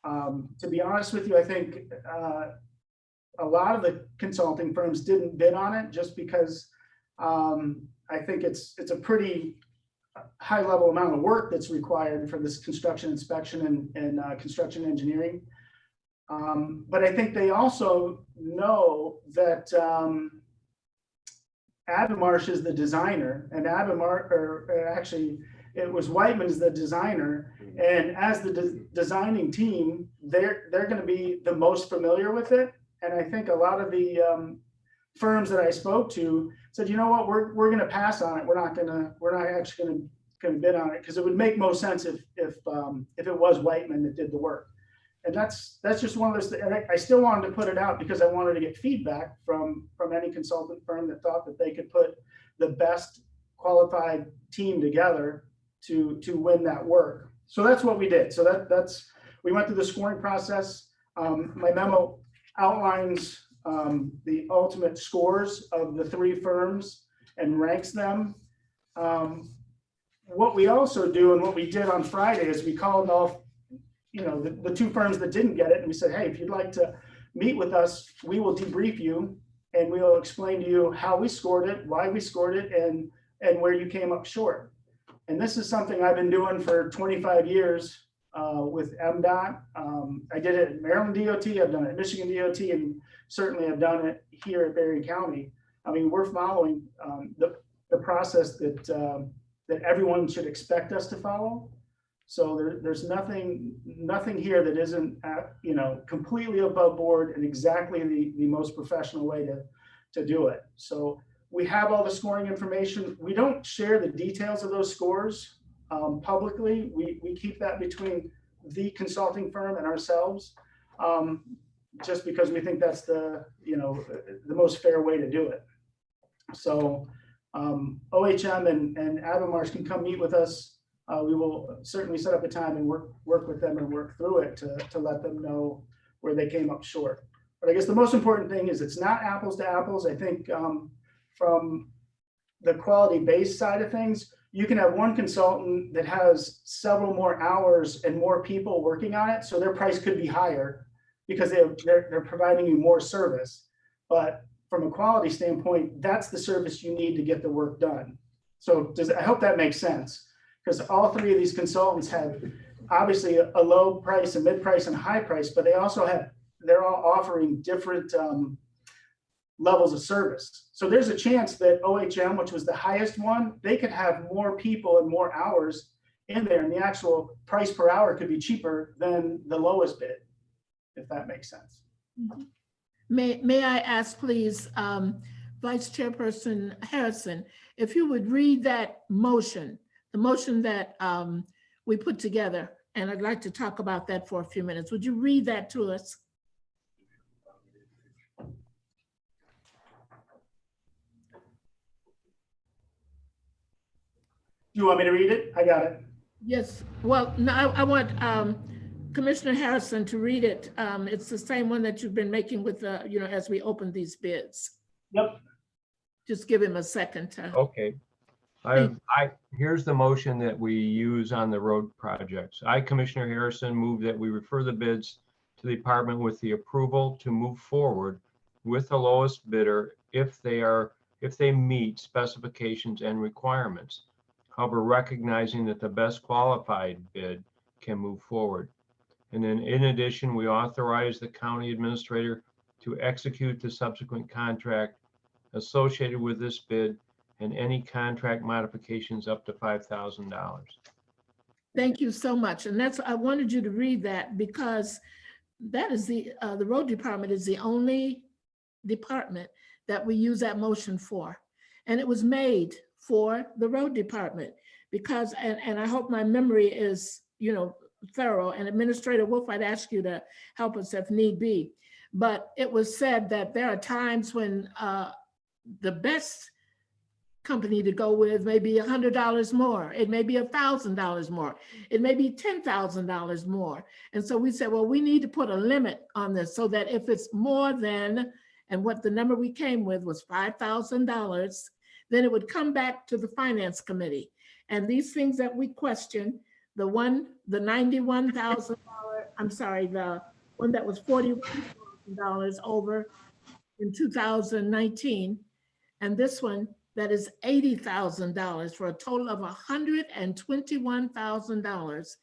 O: To be honest with you, I think a lot of the consulting firms didn't bid on it just because I think it's a pretty high level amount of work that's required for this construction inspection and construction engineering. But I think they also know that Avamarsh is the designer, and actually it was Whiteman's the designer, and as the designing team, they're going to be the most familiar with it. And I think a lot of the firms that I spoke to said, you know what, we're going to pass on it. We're not actually going to bid on it, because it would make most sense if it was Whiteman that did the work. And that's just one of those. And I still wanted to put it out because I wanted to get feedback from any consultant firm that thought that they could put the best qualified team together to win that work. So that's what we did. So we went through the scoring process. My memo outlines the ultimate scores of the 3 firms and ranks them. What we also do, and what we did on Friday, is we called off the 2 firms that didn't get it, and we said, hey, if you'd like to meet with us, we will debrief you and we'll explain to you how we scored it, why we scored it, and where you came up short. And this is something I've been doing for 25 years with MDOT. I did it at Maryland DOT, I've done it at Michigan DOT, and certainly I've done it here at Berrien County. I mean, we're following the process that everyone should expect us to follow. So there's nothing here that isn't completely above board and exactly the most professional way to do it. So we have all the scoring information. We don't share the details of those scores publicly. We keep that between the consulting firm and ourselves, just because we think that's the most fair way to do it. So OHM and Avamars can come meet with us. We will certainly set up a time and work with them and work through it to let them know where they came up short. But I guess the most important thing is it's not apples to apples. I think from the quality-based side of things, you can have one consultant that has several more hours and more people working on it, so their price could be higher because they're providing you more service. But from a quality standpoint, that's the service you need to get the work done. So I hope that makes sense, because all three of these consultants have obviously a low price, a mid price, and a high price, but they're all offering different levels of service. So there's a chance that OHM, which was the highest one, they could have more people and more hours in there, and the actual price per hour could be cheaper than the lowest bid, if that makes sense.
A: Mhm. May I ask, please, Vice Chairperson Harrison, if you would read that motion, the motion that we put together, and I'd like to talk about that for a few minutes. Would you read that to us?
O: Do you want me to read it? I got it.
A: Yes, well, no, I want Commissioner Harrison to read it. It's the same one that you've been making with, as we open these bids.
O: Yep.
A: Just give him a second to.
L: Okay. Here's the motion that we use on the road projects. I, Commissioner Harrison, move that we refer the bids to the department with the approval to move forward with the lowest bidder if they meet specifications and requirements. However, recognizing that the best qualified bid can move forward. And then in addition, we authorize the county administrator to execute the subsequent contract associated with this bid and any contract modifications up to $5,000.
A: Thank you so much. And I wanted you to read that because that is the road department is the only department that we use that motion for. And it was made for the road department because, and I hope my memory is, thorough, and Administrator Wolf, I'd ask you to help us if need be. But it was said that there are times when the best company to go with may be $100 more. It may be $1,000 more. It may be $10,000 more. And so we said, well, we need to put a limit on this so that if it's more than, and what the number we came with was $5,000, then it would come back to the Finance Committee. And these things that we question, the $91,000, I'm sorry, the one that was $41,000 over in 2019, and this one that is $80,000 for a total of $121,000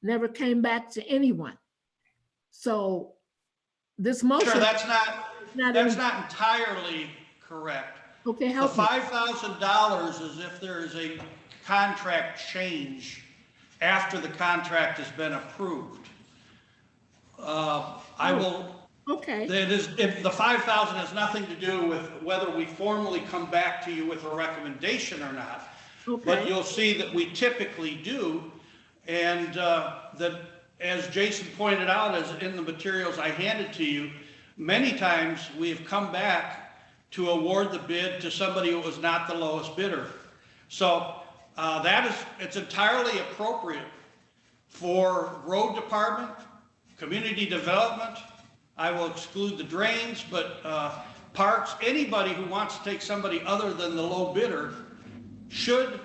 A: never came back to anyone. So this motion.
N: Sure, that's not entirely correct.
A: Okay,
N: The
A: help me.
N: $5,000 is if there is a contract change after the contract has been approved.
A: Okay.
N: That is, if the 5,000 has nothing to do with whether we formally come back to you with a recommendation or not.
A: Okay.
N: But you'll see that we typically do, and that, as Jason pointed out, as in the materials I handed to you, many times we have come back to award the bid to somebody who was not the lowest bidder. So it's entirely appropriate for road department, community development. I will exclude the drains, but parks, anybody who wants to take somebody other than the low bidder should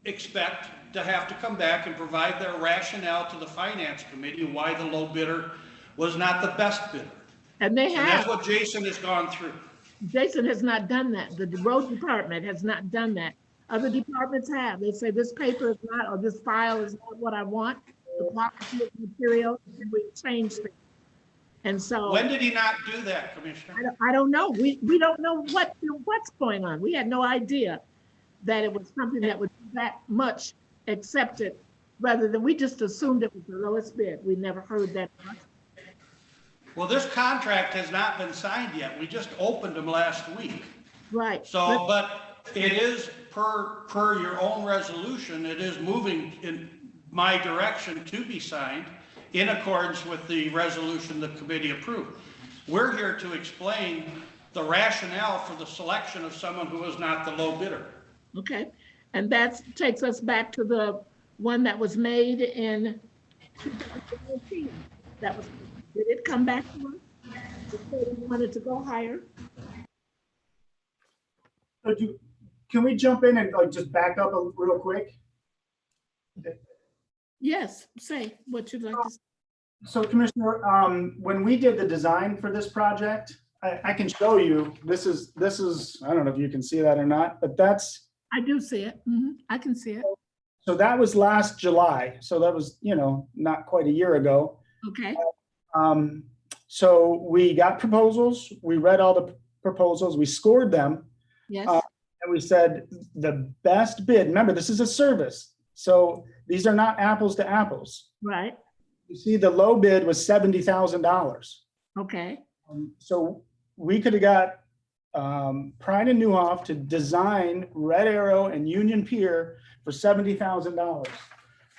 N: expect to have to come back and provide their rationale to the Finance Committee why the low bidder was not the best bidder.
A: And they
N: And
A: have.
N: that's what Jason has gone through.
A: Jason has not done that. The road department has not done that. Other departments have. They say this paper is not, or this file is not what I want. The quality of material, and we changed it. And so.
N: When did he not do that, Commissioner?
A: I don't know. We don't know what's going on. We had no idea that it was something that was that much accepted, rather than we just assumed it was the lowest bid. We never heard that.
N: Well, this contract has not been signed yet. We just opened them last week.
A: Right.
N: So, but it is per your own resolution, it is moving in my direction to be signed in accordance with the resolution the committee approved. We're here to explain the rationale for the selection of someone who is not the low bidder.
A: Okay, and that takes us back to the one that was made in 2018. That was, did it come back to us? It said we wanted to go higher.
O: So can we jump in and like just back up real quick?
A: Yes, say what you'd like to say.
O: So Commissioner, when we did the design for this project, I can show you, this is, I don't know if you can see that or not, but that's.
A: I do see it. I can see it.
O: So that was last July. So that was, not quite a year ago.
A: Okay.
O: So we got proposals, we read all the proposals, we scored them.
A: Yes.
O: And we said the best bid, remember, this is a service. So these are not apples to apples.
A: Right.
O: You see, the low bid was $70,000.
A: Okay.
O: So we could have got Pride and Newhoff to design Red Arrow and Union Pier for $70,000.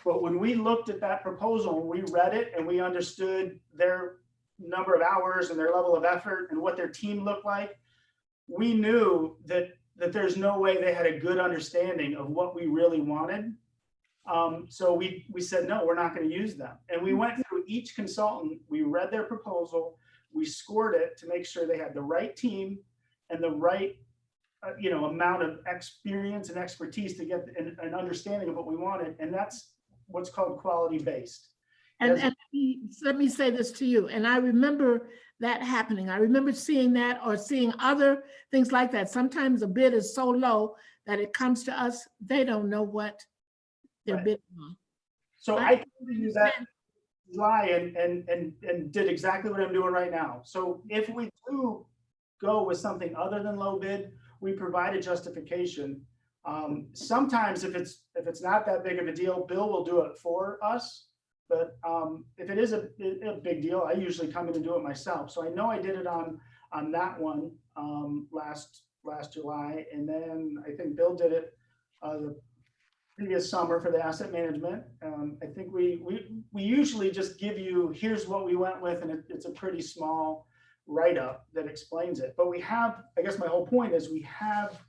O: But when we looked at that proposal, we read it and we understood their number of hours and their level of effort and what their team looked like, we knew that there's no way they had a good understanding of what we really wanted. So we said, no, we're not going to use them. And we went through each consultant, we read their proposal, we scored it to make sure they had the right team and the right amount of experience and expertise to get an understanding of what we wanted. And that's what's called quality based.
A: And let me say this to you. And I remember that happening. I remember seeing that or seeing other things like that. Sometimes a bid is so low that it comes to us, they don't know what they're bidding on.
O: So I came to use that July and did exactly what I'm doing right now. So if we do go with something other than low bid, we provide a justification. Sometimes if it's not that big of a deal, Bill will do it for us. But if it is a big deal, I usually come in and do it myself. So I know I did it on that one last July, and then I think Bill did it the previous summer for the asset management. I think we usually just give you, here's what we went with, and it's a pretty small write-up that explains it. But we have, I guess my whole point is we have,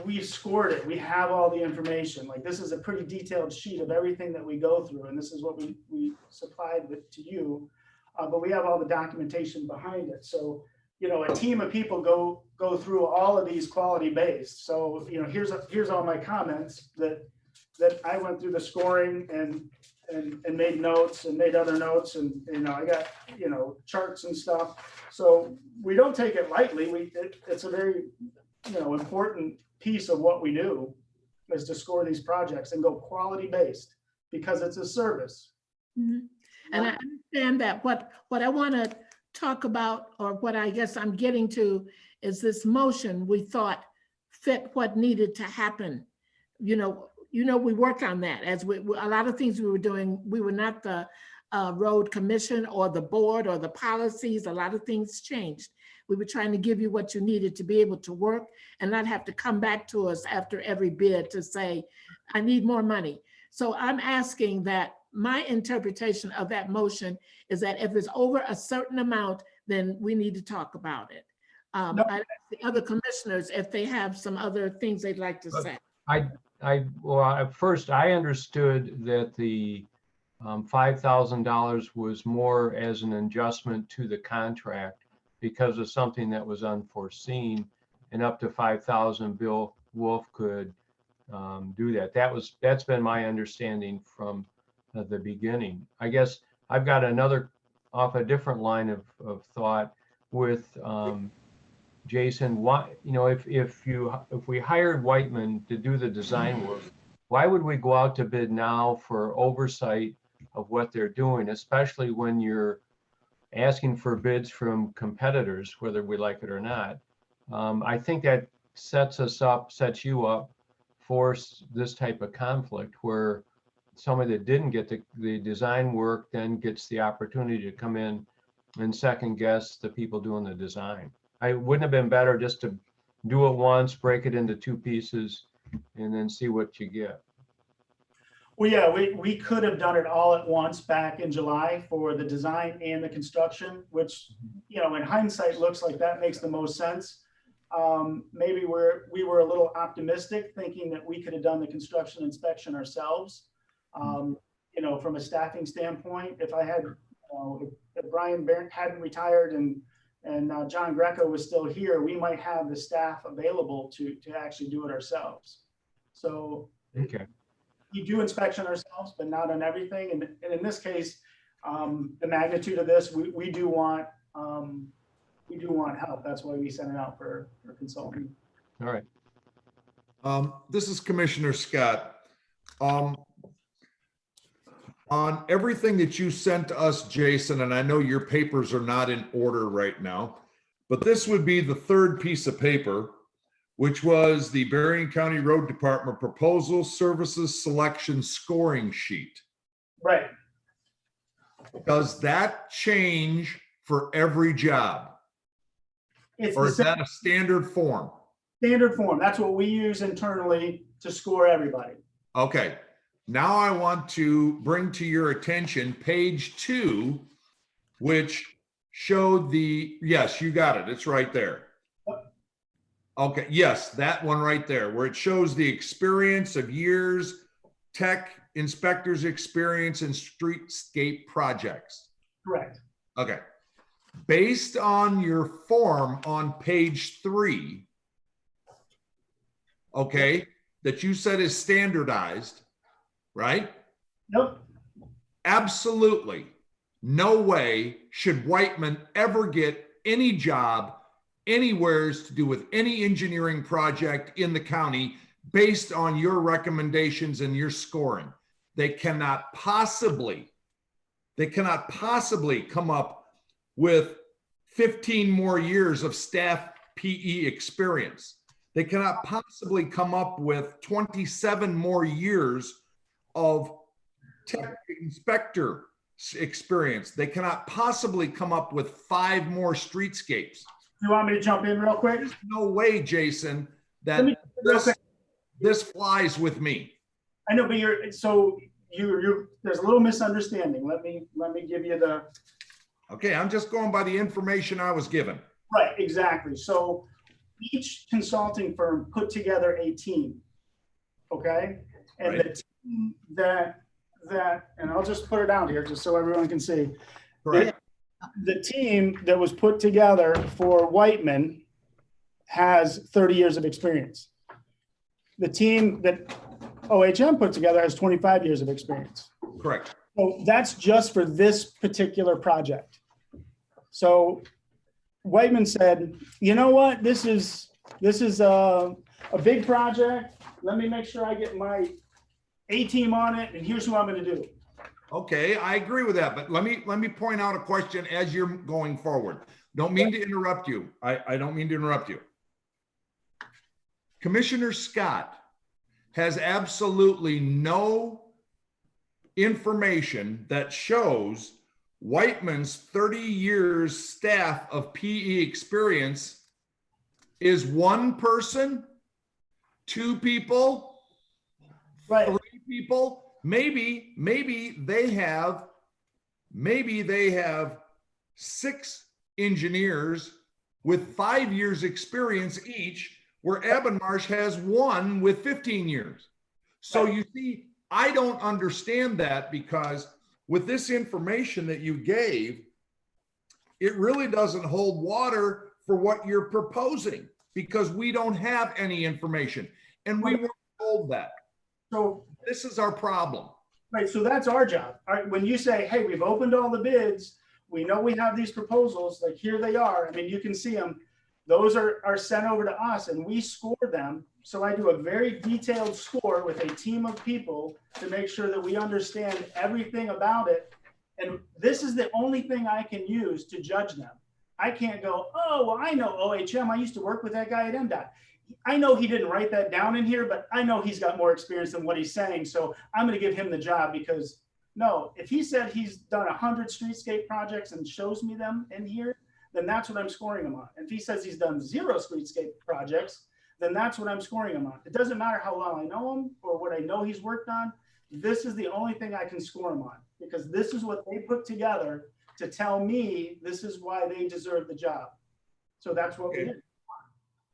O: we've scored it. We have all the information. Like, this is a pretty detailed sheet of everything that we go through, and this is what we supplied to you. But we have all the documentation behind it. So, a team of people go through all of these quality based. So, here's all my comments that I went through the scoring and made notes and made other notes, and I got charts and stuff. So we don't take it lightly. It's a very important piece of what we do is to score these projects and go quality based because it's a service.
A: And I understand that. What I want to talk about, or what I guess I'm getting to, is this motion we thought fit what needed to happen. We worked on that as a lot of things we were doing. We were not the road commission or the board or the policies. A lot of things changed. We were trying to give you what you needed to be able to work and not have to come back to us after every bid to say, I need more money. So I'm asking that my interpretation of that motion is that if it's over a certain amount, then we need to talk about it. I ask the other commissioners if they have some other things they'd like to say.
L: Well, first I understood that the $5,000 was more as an adjustment to the contract because of something that was unforeseen, and up to 5,000 Bill Wolf could do that. That's been my understanding from the beginning. I guess I've got another off a different line of thought with Jason. Why, if we hired Whiteman to do the design work, why would we go out to bid now for oversight of what they're doing, especially when you're asking for bids from competitors, whether we like it or not? I think that sets you up for this type of conflict where somebody that didn't get the design work then gets the opportunity to come in and second guess the people doing the design. Wouldn't have been better just to do it once, break it into two pieces, and then see what you get?
O: Well, yeah, we could have done it all at once back in July for the design and the construction, which, in hindsight looks like that makes the most sense. maybe we were a little optimistic, thinking that we could have done the construction inspection ourselves. You know, from a staffing standpoint, if I had, if Brian Barrett hadn't retired and John Greco was still here, we might have the staff available to actually do it ourselves. So
L: Okay.
O: we do inspection ourselves, but not on everything. And in this case, the magnitude of this, we do want help. That's why we sent it out for consulting.
L: All right.
C: This is Commissioner Scott. On everything that you sent to us, Jason, and I know your papers are not in order right now, but this would be the third piece of paper, which was the Berrien County Road Department Proposal Services Selection Scoring Sheet.
O: Right.
C: Does that change for every job?
O: It's
C: Or
O: the
C: is that a standard form?
O: standard form. That's what we use internally to score everybody.
C: Okay, now I want to bring to your attention page 2, which showed yes, you got it. It's right there. Okay, yes, that one right there, where it shows the experience of years, tech inspectors' experience in streetscape projects.
O: Correct.
C: Okay. Based on your form on page 3, okay, that you said is standardized, right?
O: Nope.
C: Absolutely no way should Whiteman ever get any job anywheres to do with any engineering project in the county based on your recommendations and your scoring. They cannot possibly come up with 15 more years of staff PE experience. They cannot possibly come up with 27 more years of tech inspector experience. They cannot possibly come up with 5 more streetscapes.
O: You want me to jump in real quick?
C: There's no way, Jason, that this flies with me.
O: I know, but there's a little misunderstanding. Let me give you the.
C: Okay, I'm just going by the information I was given.
O: Right, exactly. So each consulting firm put together a team, okay? And
C: Right.
O: the team that, and I'll just put it out here just so everyone can see.
C: Correct.
O: The team that was put together for Whiteman has 30 years of experience. The team that OHM put together has 25 years of experience.
C: Correct.
O: So that's just for this particular project. So Whiteman said, you know what, this is a big project. Let me make sure I get my A team on it, and here's who I'm going to do.
C: Okay, I agree with that, but let me point out a question as you're going forward. Don't mean to interrupt you. I don't mean to interrupt you. Commissioner Scott has absolutely no information that shows Whiteman's 30 years staff of PE experience is 1 person, 2 people,
O: Right.
C: 3 people. Maybe they have 6 engineers with 5 years experience each, where Abbenmarsh has 1 with 15 years. So you see, I don't understand that, because with this information that you gave, it really doesn't hold water for what you're proposing, because we don't have any information and we weren't told that.
O: So
C: this is our problem.
O: Right, so that's our job. All right, when you say, hey, we've opened all the bids, we know we have these proposals, like here they are. I mean, you can see them. Those are sent over to us and we score them. So I do a very detailed score with a team of people to make sure that we understand everything about it. And this is the only thing I can use to judge them. I can't go, oh, well, I know OHM. I used to work with that guy at MDOT. I know he didn't write that down in here, but I know he's got more experience than what he's saying. So I'm going to give him the job, because no, if he said he's done 100 streetscape projects and shows me them in here, then that's what I'm scoring him on. If he says he's done 0 streetscape projects, then that's what I'm scoring him on. It doesn't matter how well I know him or what I know he's worked on. This is the only thing I can score him on, because this is what they put together to tell me this is why they deserve the job. So that's what we did.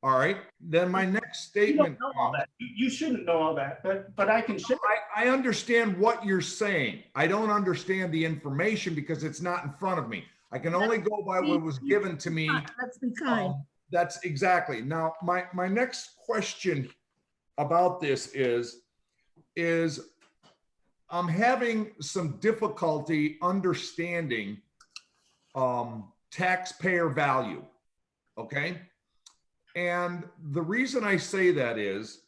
C: All right, then my next
O: You don't
C: statement.
O: know all that. You shouldn't know all that, but I can share.
C: I understand what you're saying. I don't understand the information because it's not in front of me. I can only go by what was given to me.
A: Let's be kind.
C: That's exactly. Now, my next question about this is I'm having some difficulty understanding taxpayer value, okay? And the reason I say that is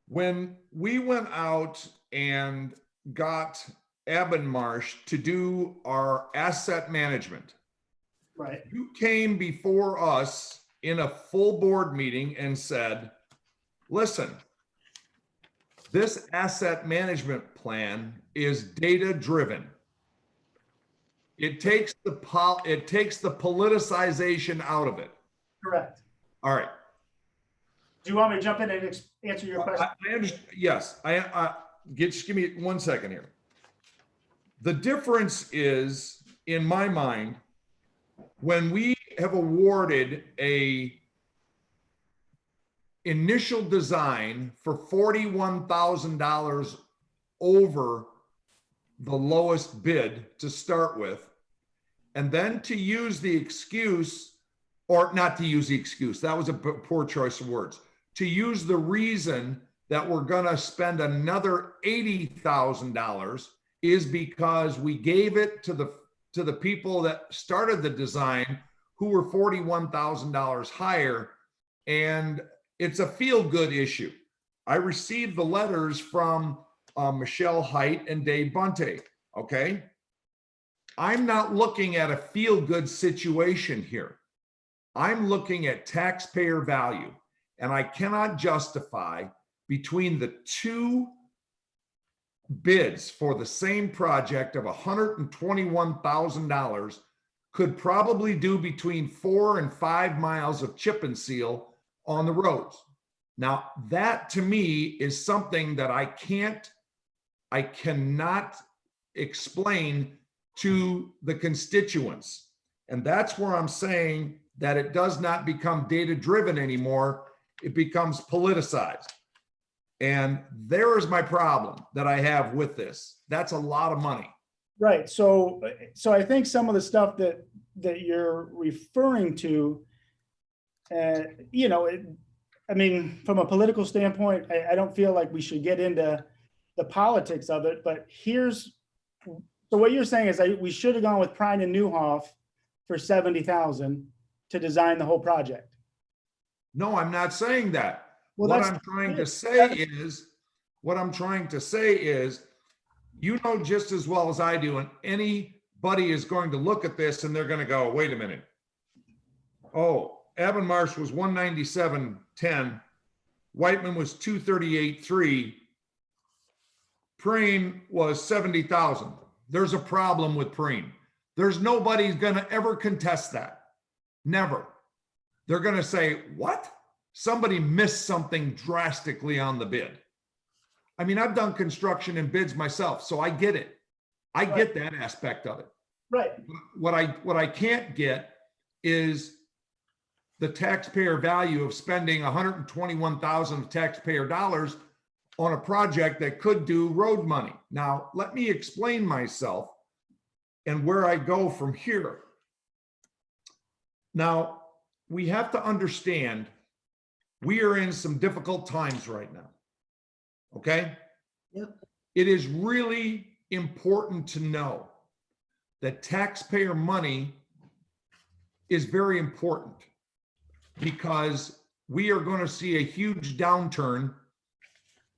C: when we went out and got Abbenmarsh to do our asset management,
O: Right.
C: you came before us in a full board meeting and said, listen, this asset management plan is data driven. It takes the politicization out of it.
O: Correct.
C: All right.
O: Do you want me to jump in and answer your question?
C: I understand. Yes, just give me 1 second here. The difference is, in my mind, when we have awarded a initial design for $41,000 over the lowest bid to start with, and then to use the excuse, or not to use the excuse, that was a poor choice of words, to use the reason that we're going to spend another $80,000 is because we gave it to the people that started the design who were $41,000 higher, and it's a feel-good issue. I received the letters from Michelle Height and Dave Bunte, okay? I'm not looking at a feel-good situation here. I'm looking at taxpayer value, and I cannot justify between the two bids for the same project of $121,000 could probably do between 4 and 5 miles of chip and seal on the roads. Now, that to me is something that I cannot explain to the constituents. And that's where I'm saying that it does not become data driven anymore. It becomes politicized. And there is my problem that I have with this. That's a lot of money.
O: Right. So I think some of the stuff that you're referring to, I mean, from a political standpoint, I don't feel like we should get into the politics of it, but so what you're saying is we should have gone with Prine and Newhoff for $70,000 to design the whole project.
C: No, I'm not saying that.
O: Well,
C: what I'm trying to say is, you know just as well as I do, and anybody is going to look at this and they're going to go, wait a minute. Oh, Abbenmarsh was 197.10. Whiteman was 238.3. Preen was 70,000. There's a problem with Preen. There's nobody who's going to ever contest that. Never. They're going to say, what? Somebody missed something drastically on the bid. I mean, I've done construction and bids myself, so I get it. I get that aspect of it.
O: Right.
C: What I can't get is the taxpayer value of spending $121,000 of taxpayer dollars on a project that could do road money. Now, let me explain myself and where I go from here. Now, we have to understand we are in some difficult times right now. Okay?
A: Yep.
C: It is really important to know that taxpayer money is very important because we are going to see a huge downturn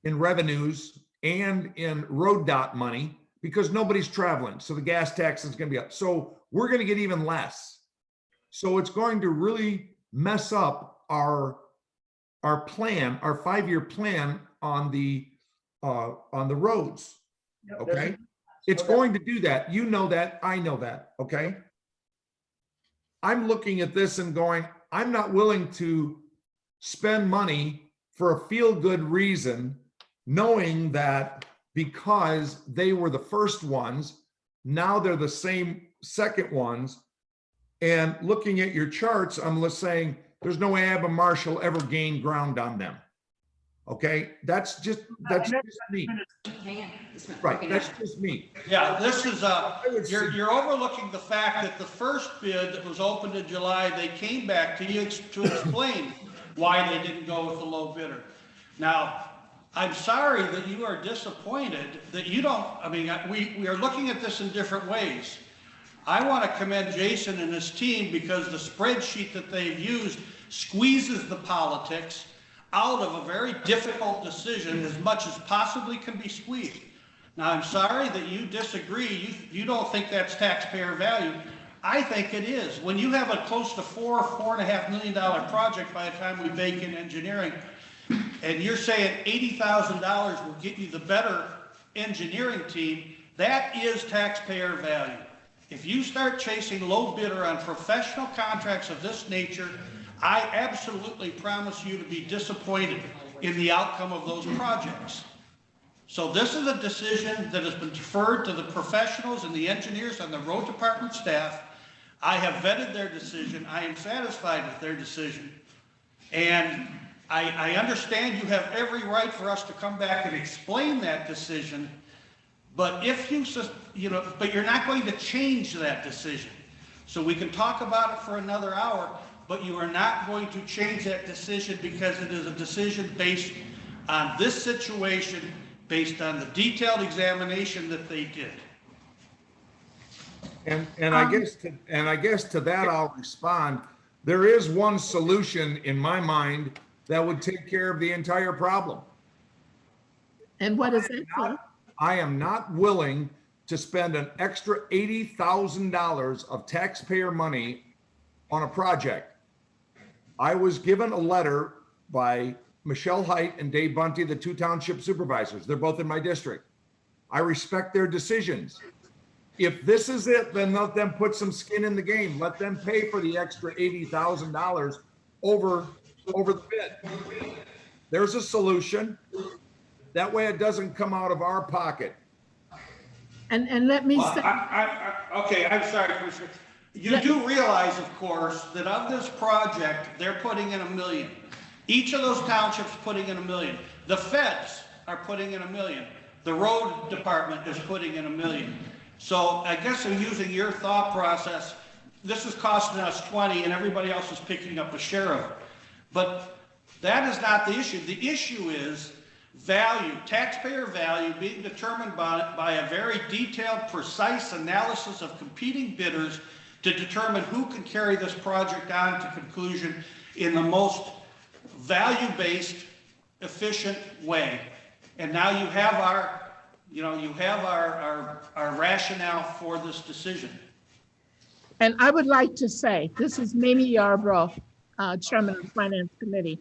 C: in revenues and in road dot money because nobody's traveling. So the gas tax is going to be up. So we're going to get even less. So it's going to really mess up our plan, our 5-year plan on the roads.
O: Yep,
C: okay. It's going to do that. You know that. I know that. Okay. I'm looking at this and going, I'm not willing to spend money for a feel-good reason, knowing that because they were the first ones, now they're the same second ones. And looking at your charts, I'm saying There's no way Abba Marshall ever gained ground on them. Okay, that's just me.
D: Hang on.
C: Right, that's just me.
N: Yeah, this is, you're overlooking the fact that the first bid that was opened in July, they came back to you to explain why they didn't go with the low bidder. Now, I'm sorry that you are disappointed that you don't, I mean, we are looking at this in different ways. I want to commend Jason and his team because the spreadsheet that they've used squeezes the politics out of a very difficult decision as much as possibly can be squeezed. Now, I'm sorry that you disagree. You don't think that's taxpayer value. I think it is. When you have a close to $4.5 million project by the time we bake in engineering, and you're saying $80,000 will get you the better engineering team, that is taxpayer value. If you start chasing low bidder on professional contracts of this nature, I absolutely promise you to be disappointed in the outcome of those projects. So this is a decision that has been deferred to the professionals and the engineers and the road department staff. I have vetted their decision. I am satisfied with their decision. And I understand you have every right for us to come back and explain that decision. But if but you're not going to change that decision. So we can talk about it for another hour, but you are not going to change that decision because it is a decision based on this situation, based on the detailed examination that they did.
C: And I guess to that I'll respond. There is one solution in my mind that would take care of the entire problem.
A: And what is it?
C: I am not willing to spend an extra $80,000 of taxpayer money on a project. I was given a letter by Michelle Height and Dave Bunty, the two township supervisors. They're both in my district. I respect their decisions. If this is it, then let them put some skin in the game. Let them pay for the extra $80,000 over the bid. There's a solution. That way it doesn't come out of our pocket.
A: And let me say.
N: Okay, I'm sorry, Commissioner. You do realize, of course, that of this project, they're putting in $1 million. Each of those townships putting in $1 million. The feds are putting in $1 million. The road department is putting in $1 million. So I guess I'm using your thought process. This is costing us 20 and everybody else is picking up a share of it. But that is not the issue. The issue is value, taxpayer value being determined by a very detailed, precise analysis of competing bidders to determine who can carry this project on to conclusion in the most value-based, efficient way. And now you have our rationale for this decision.
A: And I would like to say, this is Mamie Yarbrough, Chairman of the Finance Committee,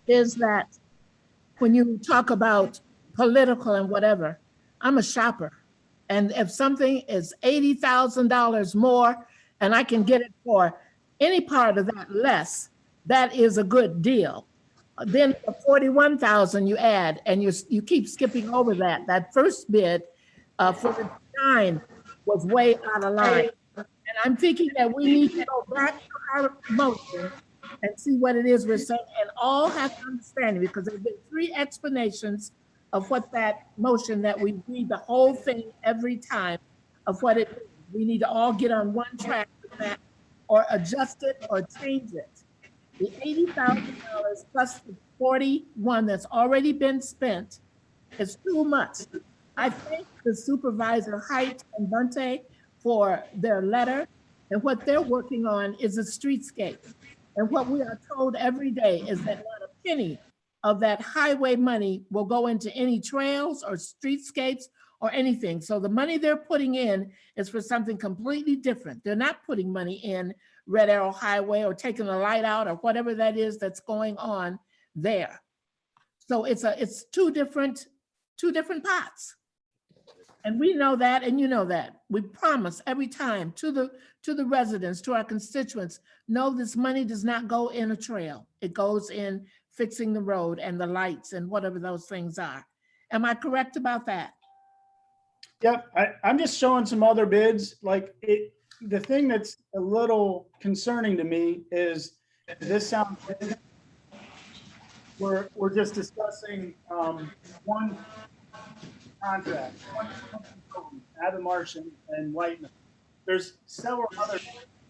A: is that when you talk about political and whatever, I'm a shopper. And if something is $80,000 more and I can get it for any part of that less, that is a good deal. Then the 41,000 you add, and you keep skipping over that. That first bid for the design was way out of line. And I'm thinking that we need to go back to our motion and see what it is we're saying, and all have to understand it, because there's been 3 explanations of what that motion that we read the whole thing every time of what it is. We need to all get on one track with that, or adjust it or change it. The $80,000 plus the 41 that's already been spent is too much. I thank the Supervisor Height and Bunte for their letter, and what they're working on is a streetscape. And what we are told every day is that not a penny of that highway money will go into any trails or streetscapes or anything. So the money they're putting in is for something completely different. They're not putting money in Red Arrow Highway or taking the light out or whatever that is that's going on there. So it's two different pots. And we know that, and you know that. We promise every time to the residents, to our constituents, no, this money does not go in a trail. It goes in fixing the road and the lights and whatever those things are. Am I correct about that?
O: Yep, I'm just showing some other bids. Like the thing that's a little concerning to me is this sounds, we're just discussing one contract, Adam Martian and Whiteman. There's several others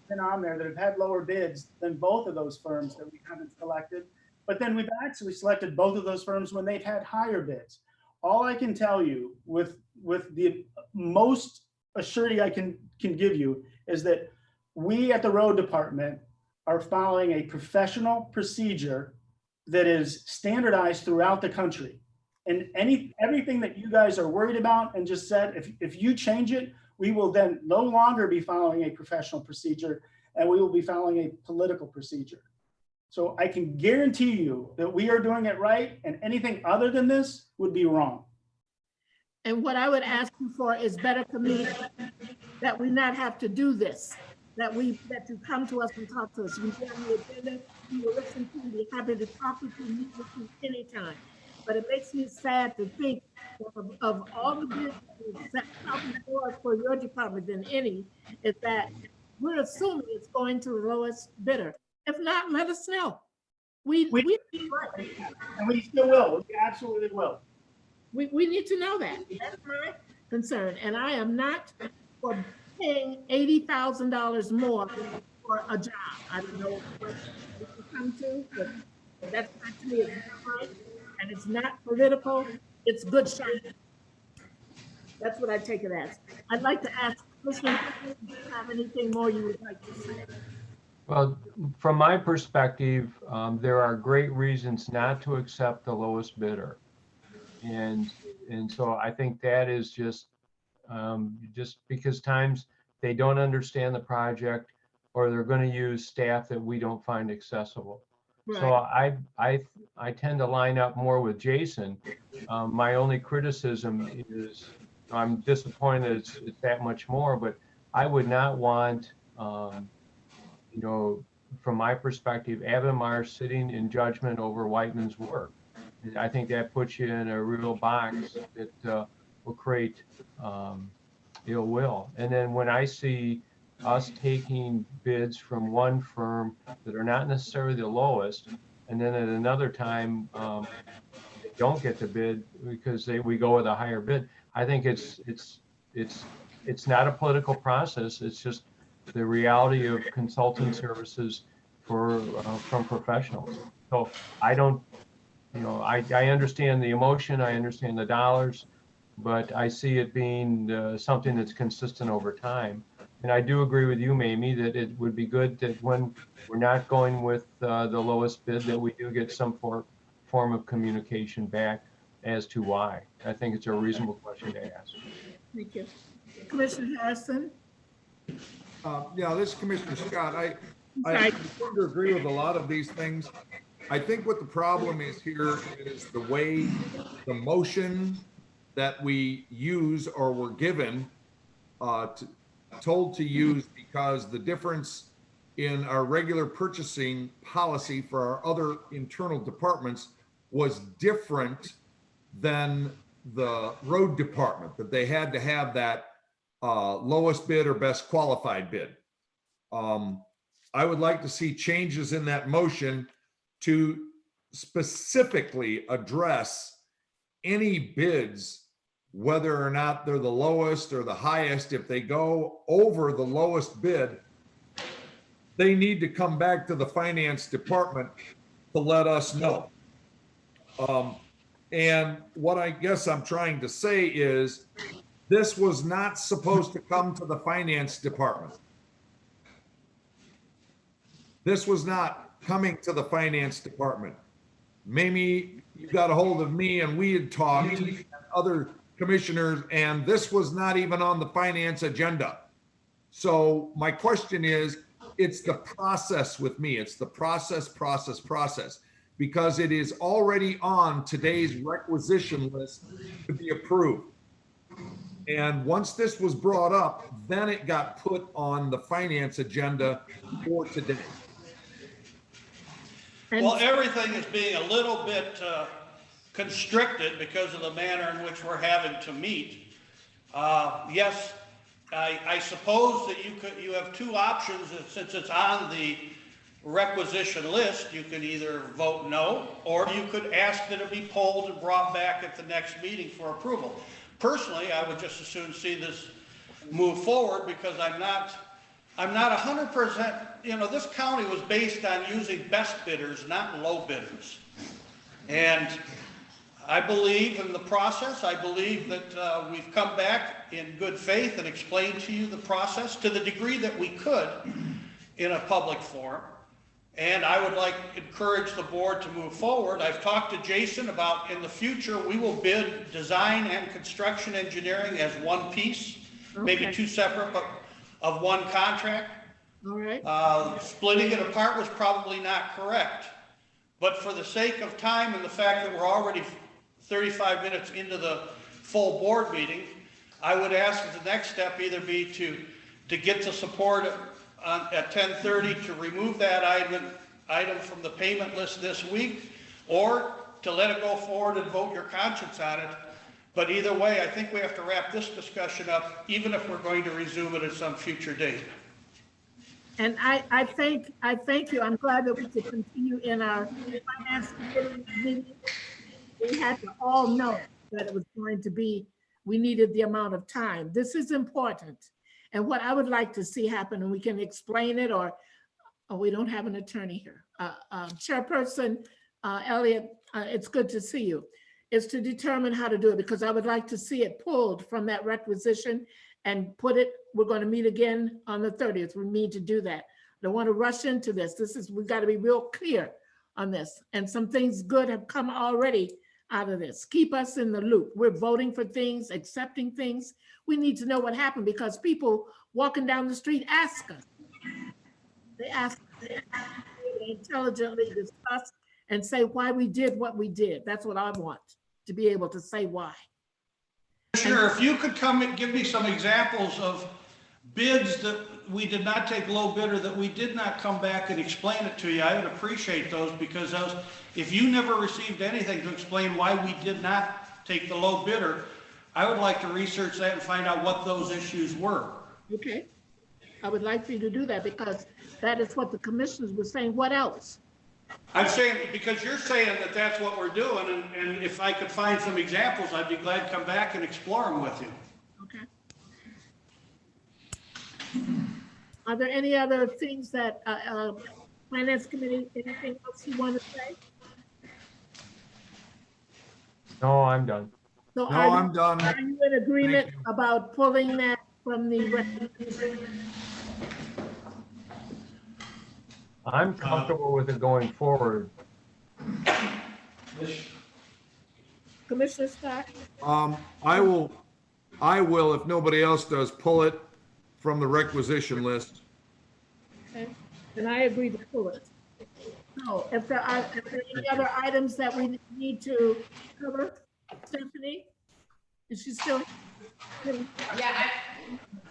O: been on there that have had lower bids than both of those firms that we haven't selected. But then we've actually selected both of those firms when they've had higher bids. All I can tell you with the most assurity I can give you is that we at the road department are following a professional procedure that is standardized throughout the country. And everything that you guys are worried about and just said, if you change it, we will then no longer be following a professional procedure and we will be following a political procedure. So I can guarantee you that we are doing it right, and anything other than this would be wrong.
A: And what I would ask you for is better communication, that we not have to do this, that you come to us and talk to us. You get on the agenda, you will listen to, be happy to talk with you, meet with you anytime. But it makes me sad to think of all the bids that out more for your department than any, is that we're assuming it's going to the lowest bidder. If not, let us know. We
O: And we still will. We absolutely will.
A: We need to know that. That's my concern. And I am not for paying $80,000 more for a job. I don't know what it will come to, but that's not to me. It's not right. And it's not political. It's good shine. That's what I take it as. I'd like to ask, Commissioner, if you have anything more you would like to say?
L: Well, from my perspective, there are great reasons not to accept the lowest bidder. And so I think that is just because times they don't understand the project, or they're going to use staff that we don't find accessible.
A: Right.
L: So I tend to line up more with Jason. My only criticism is I'm disappointed it's that much more, but I would not want, from my perspective, Avamar sitting in judgment over Whiteman's work. I think that puts you in a real box that will create ill will. And then when I see us taking bids from one firm that are not necessarily the lowest, and then at another time they don't get the bid because we go with a higher bid, I think it's not a political process. It's just the reality of consulting services from professionals. So I don't, I understand the emotion, I understand the dollars, but I see it being something that's consistent over time. And I do agree with you, Mamie, that it would be good that when we're not going with the lowest bid, that we do get some form of communication back as to why. I think it's a reasonable question to ask.
A: Thank you. Commissioner Harrison?
C: Yeah, this is Commissioner Scott. I tend to agree with a lot of these things. I think what the problem is here is the way the motion that we use or were given told to use, because the difference in our regular purchasing policy for our other internal departments was different than the road department, that they had to have that lowest bid or best qualified bid. I would like to see changes in that motion to specifically address any bids, whether or not they're the lowest or the highest. If they go over the lowest bid, they need to come back to the finance department to let us know. And what I guess I'm trying to say is this was not supposed to come to the finance department. This was not coming to the finance department. Mamie, you got a hold of me and we had talked to other commissioners, and this was not even on the finance agenda. So my question is, it's the process with me. It's the process, because it is already on today's requisition list to be approved. And once this was brought up, then it got put on the finance agenda for today.
N: Well, everything is being a little bit constricted because of the manner in which we're having to meet. Yes, I suppose that you have two options since it's on the requisition list, you could either vote no, or you could ask that it be polled and brought back at the next meeting for approval. Personally, I would just as soon see this move forward because I'm not 100%, you know, this county was based on using best bidders, not low bidders. And I believe in the process. I believe that we've come back in good faith and explained to you the process to the degree that we could in a public forum. And I would like to encourage the board to move forward. I've talked to Jason about in the future, we will bid design and construction engineering as one piece, maybe two separate, but of one contract.
A: All right.
N: Splitting it apart was probably not correct. But for the sake of time and the fact that we're already 35 minutes into the full board meeting, I would ask that the next step either be to get the support at 10:30 to remove that item from the payment list this week, or to let it go forward and vote your conscience on it. But either way, I think we have to wrap this discussion up, even if we're going to resume it at some future date.
A: And I thank you. I'm glad that we could continue in our finance committee meeting. We had to all know that it was going to be, we needed the amount of time. This is important. And what I would like to see happen, and we can explain it, or we don't have an attorney here. Chairperson Elliott, it's good to see you. Is to determine how to do it, because I would like to see it pulled from that requisition and put it, we're going to meet again on the 30th. We need to do that. I don't want to rush into this. We've got to be real clear on this. And some things good have come already out of this. Keep us in the loop. We're voting for things, accepting things. We need to know what happened, because people walking down the street ask us. They ask us, they intelligently discuss and say why we did what we did. That's what I want, to be able to say why.
N: Sure, if you could come and give me some examples of bids that we did not take low bidder, that we did not come back and explain it to you, I would appreciate those, because if you never received anything to explain why we did not take the low bidder, I would like to research that and find out what those issues were.
A: Okay, I would like for you to do that, because that is what the commissioners were saying. What else?
N: I'm saying, because you're saying that that's what we're doing, and if I could find some examples, I'd be glad to come back and explore them with you.
A: Okay. Are there any other things that Finance Committee, anything else you want to say?
L: No, I'm done.
A: So
C: No, I'm done.
A: Are you in agreement about pulling that from the recommendation?
L: I'm comfortable with it going forward.
A: Commissioner Scott?
C: I will, if nobody else does, pull it from the requisition list.
A: Okay, and I agree to pull it. So if there are any other items that we need to cover, Stephanie? Is she still?
D: Yeah,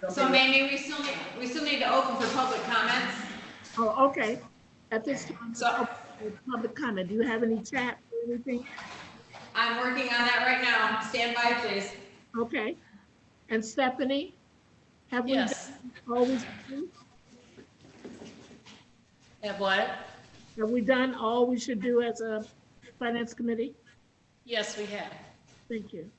D: so Mamie, we still need to open for public comments.
A: Oh, okay. At this time, so public comment. Do you have any chat or anything?
D: I'm working on that right now. Stand by, please.
A: Okay. And Stephanie? Have we
M: Yes.
A: always,
M: Have what?
A: have we done all we should do as a finance committee?
M: Yes, we have.
A: Thank you.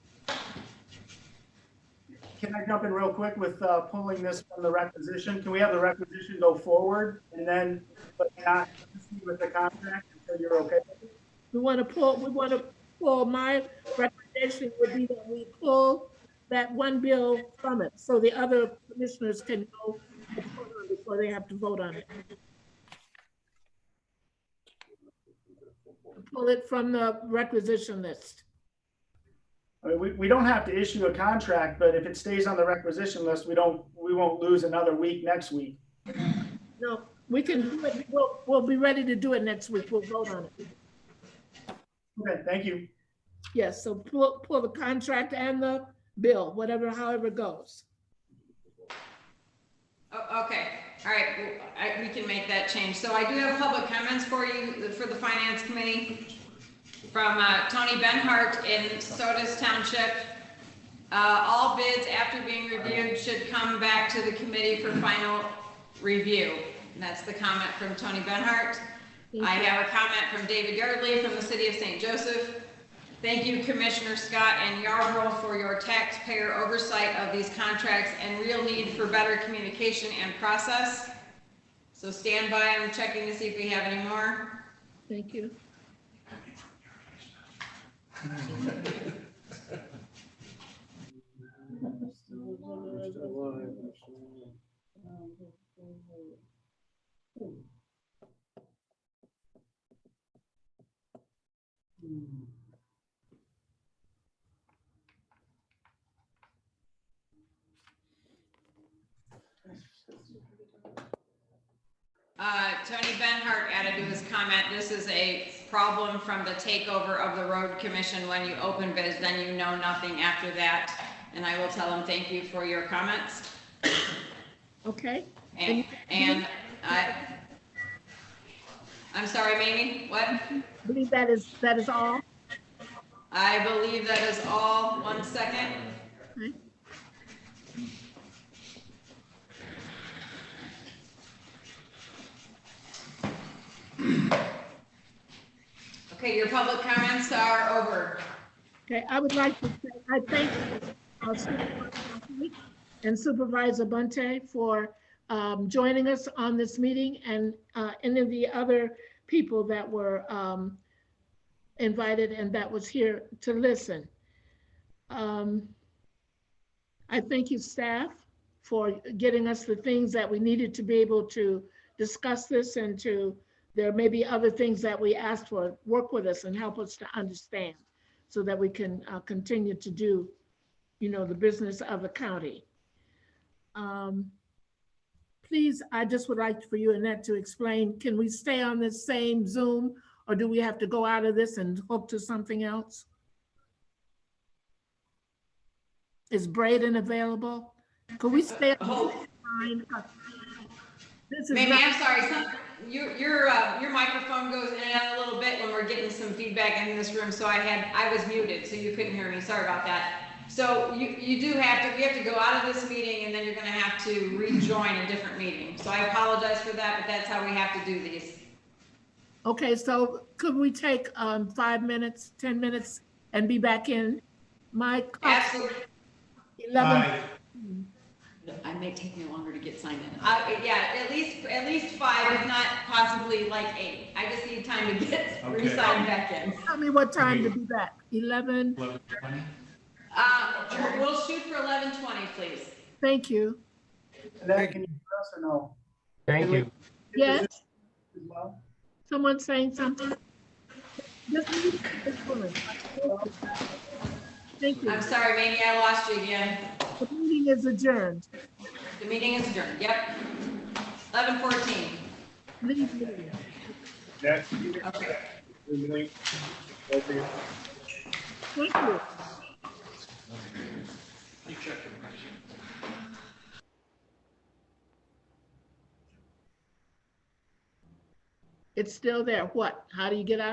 O: Can I jump in real quick with pulling this from the requisition? Can we have the requisition go forward and then, but not proceed with the contract until you're okay with it?
A: We want to pull, my recommendation would be that we pull that one bill from it, so the other commissioners can go and vote on it before they have to vote on it. Pull it from the requisition list.
O: I mean, we don't have to issue a contract, but if it stays on the requisition list, we won't lose another week next week.
A: No, we can do it. We'll be ready to do it next week. We'll vote on it.
O: Okay, thank you.
A: Yes, so pull the contract and the bill, however it goes.
D: Oh, okay, all right, we can make that change. So I do have public comments for you, for the Finance Committee, from Tony Benhart in Sodas Township. All bids after being reviewed should come back to the committee for final review. And that's the comment from Tony Benhart.
A: Thank
D: I
A: you.
D: have a comment from David Yardley from the city of St. Joseph. Thank you, Commissioner Scott and Yarborough, for your taxpayer oversight of these contracts and real need for better communication and process. So stand by, I'm checking to see if we have any more.
A: Thank you.
D: Tony Benhart added to his comment, this is a problem from the takeover of the road commission. When you open bids, then you know nothing after that. And I will tell him thank you for your comments.
A: Okay.
D: And I'm sorry, Mamie, what?
A: I believe that is all.
D: I believe that is all. 1 second.
A: Okay.
D: Okay, your public comments are over.
A: Okay, I would like to say, I thank Supervisor Bunte and Supervisor Bunte for joining us on this meeting, and any of the other people that were invited and that was here to listen. I thank you, staff, for getting us the things that we needed to be able to discuss this, and there may be other things that we asked for. Work with us and help us to understand so that we can continue to do, the business of the county. Please, I just would like for you, Annette, to explain, can we stay on this same Zoom, or do we have to go out of this and hook to something else? Is Braden available? Could we stay on the same line? This is
D: Mamie,
A: not-
D: I'm sorry, your microphone goes in and out a little bit when we're getting some feedback in this room, so I was muted, so you couldn't hear me, sorry about that. So we have to go out of this meeting, and then you're gonna have to rejoin a different meeting. So I apologize for that, but that's how we have to do these.
A: Okay, so could we take 5 minutes, 10 minutes and be back in? My clock,
D: Absolutely.
A: 11.
D: I may take me longer to get signed in. Yeah, at least 5, if not possibly like 8. I just need time to get re-signed back in.
A: Tell me what time to be back. 11?
D: We'll shoot for 11:20, please.
A: Thank you.
O: Annette, can you hear us or no?
L: Thank you.
A: Yes,
O: As well?
A: someone saying something? This meeting is adjourned. Thank you.
D: I'm sorry, Mamie, I lost you again.
A: The meeting is adjourned.
D: The meeting is adjourned, yep. 11:14.
A: Leave meeting.
J: Next.
D: Okay.
A: Thank you. It's still there. What? How do you get out of it?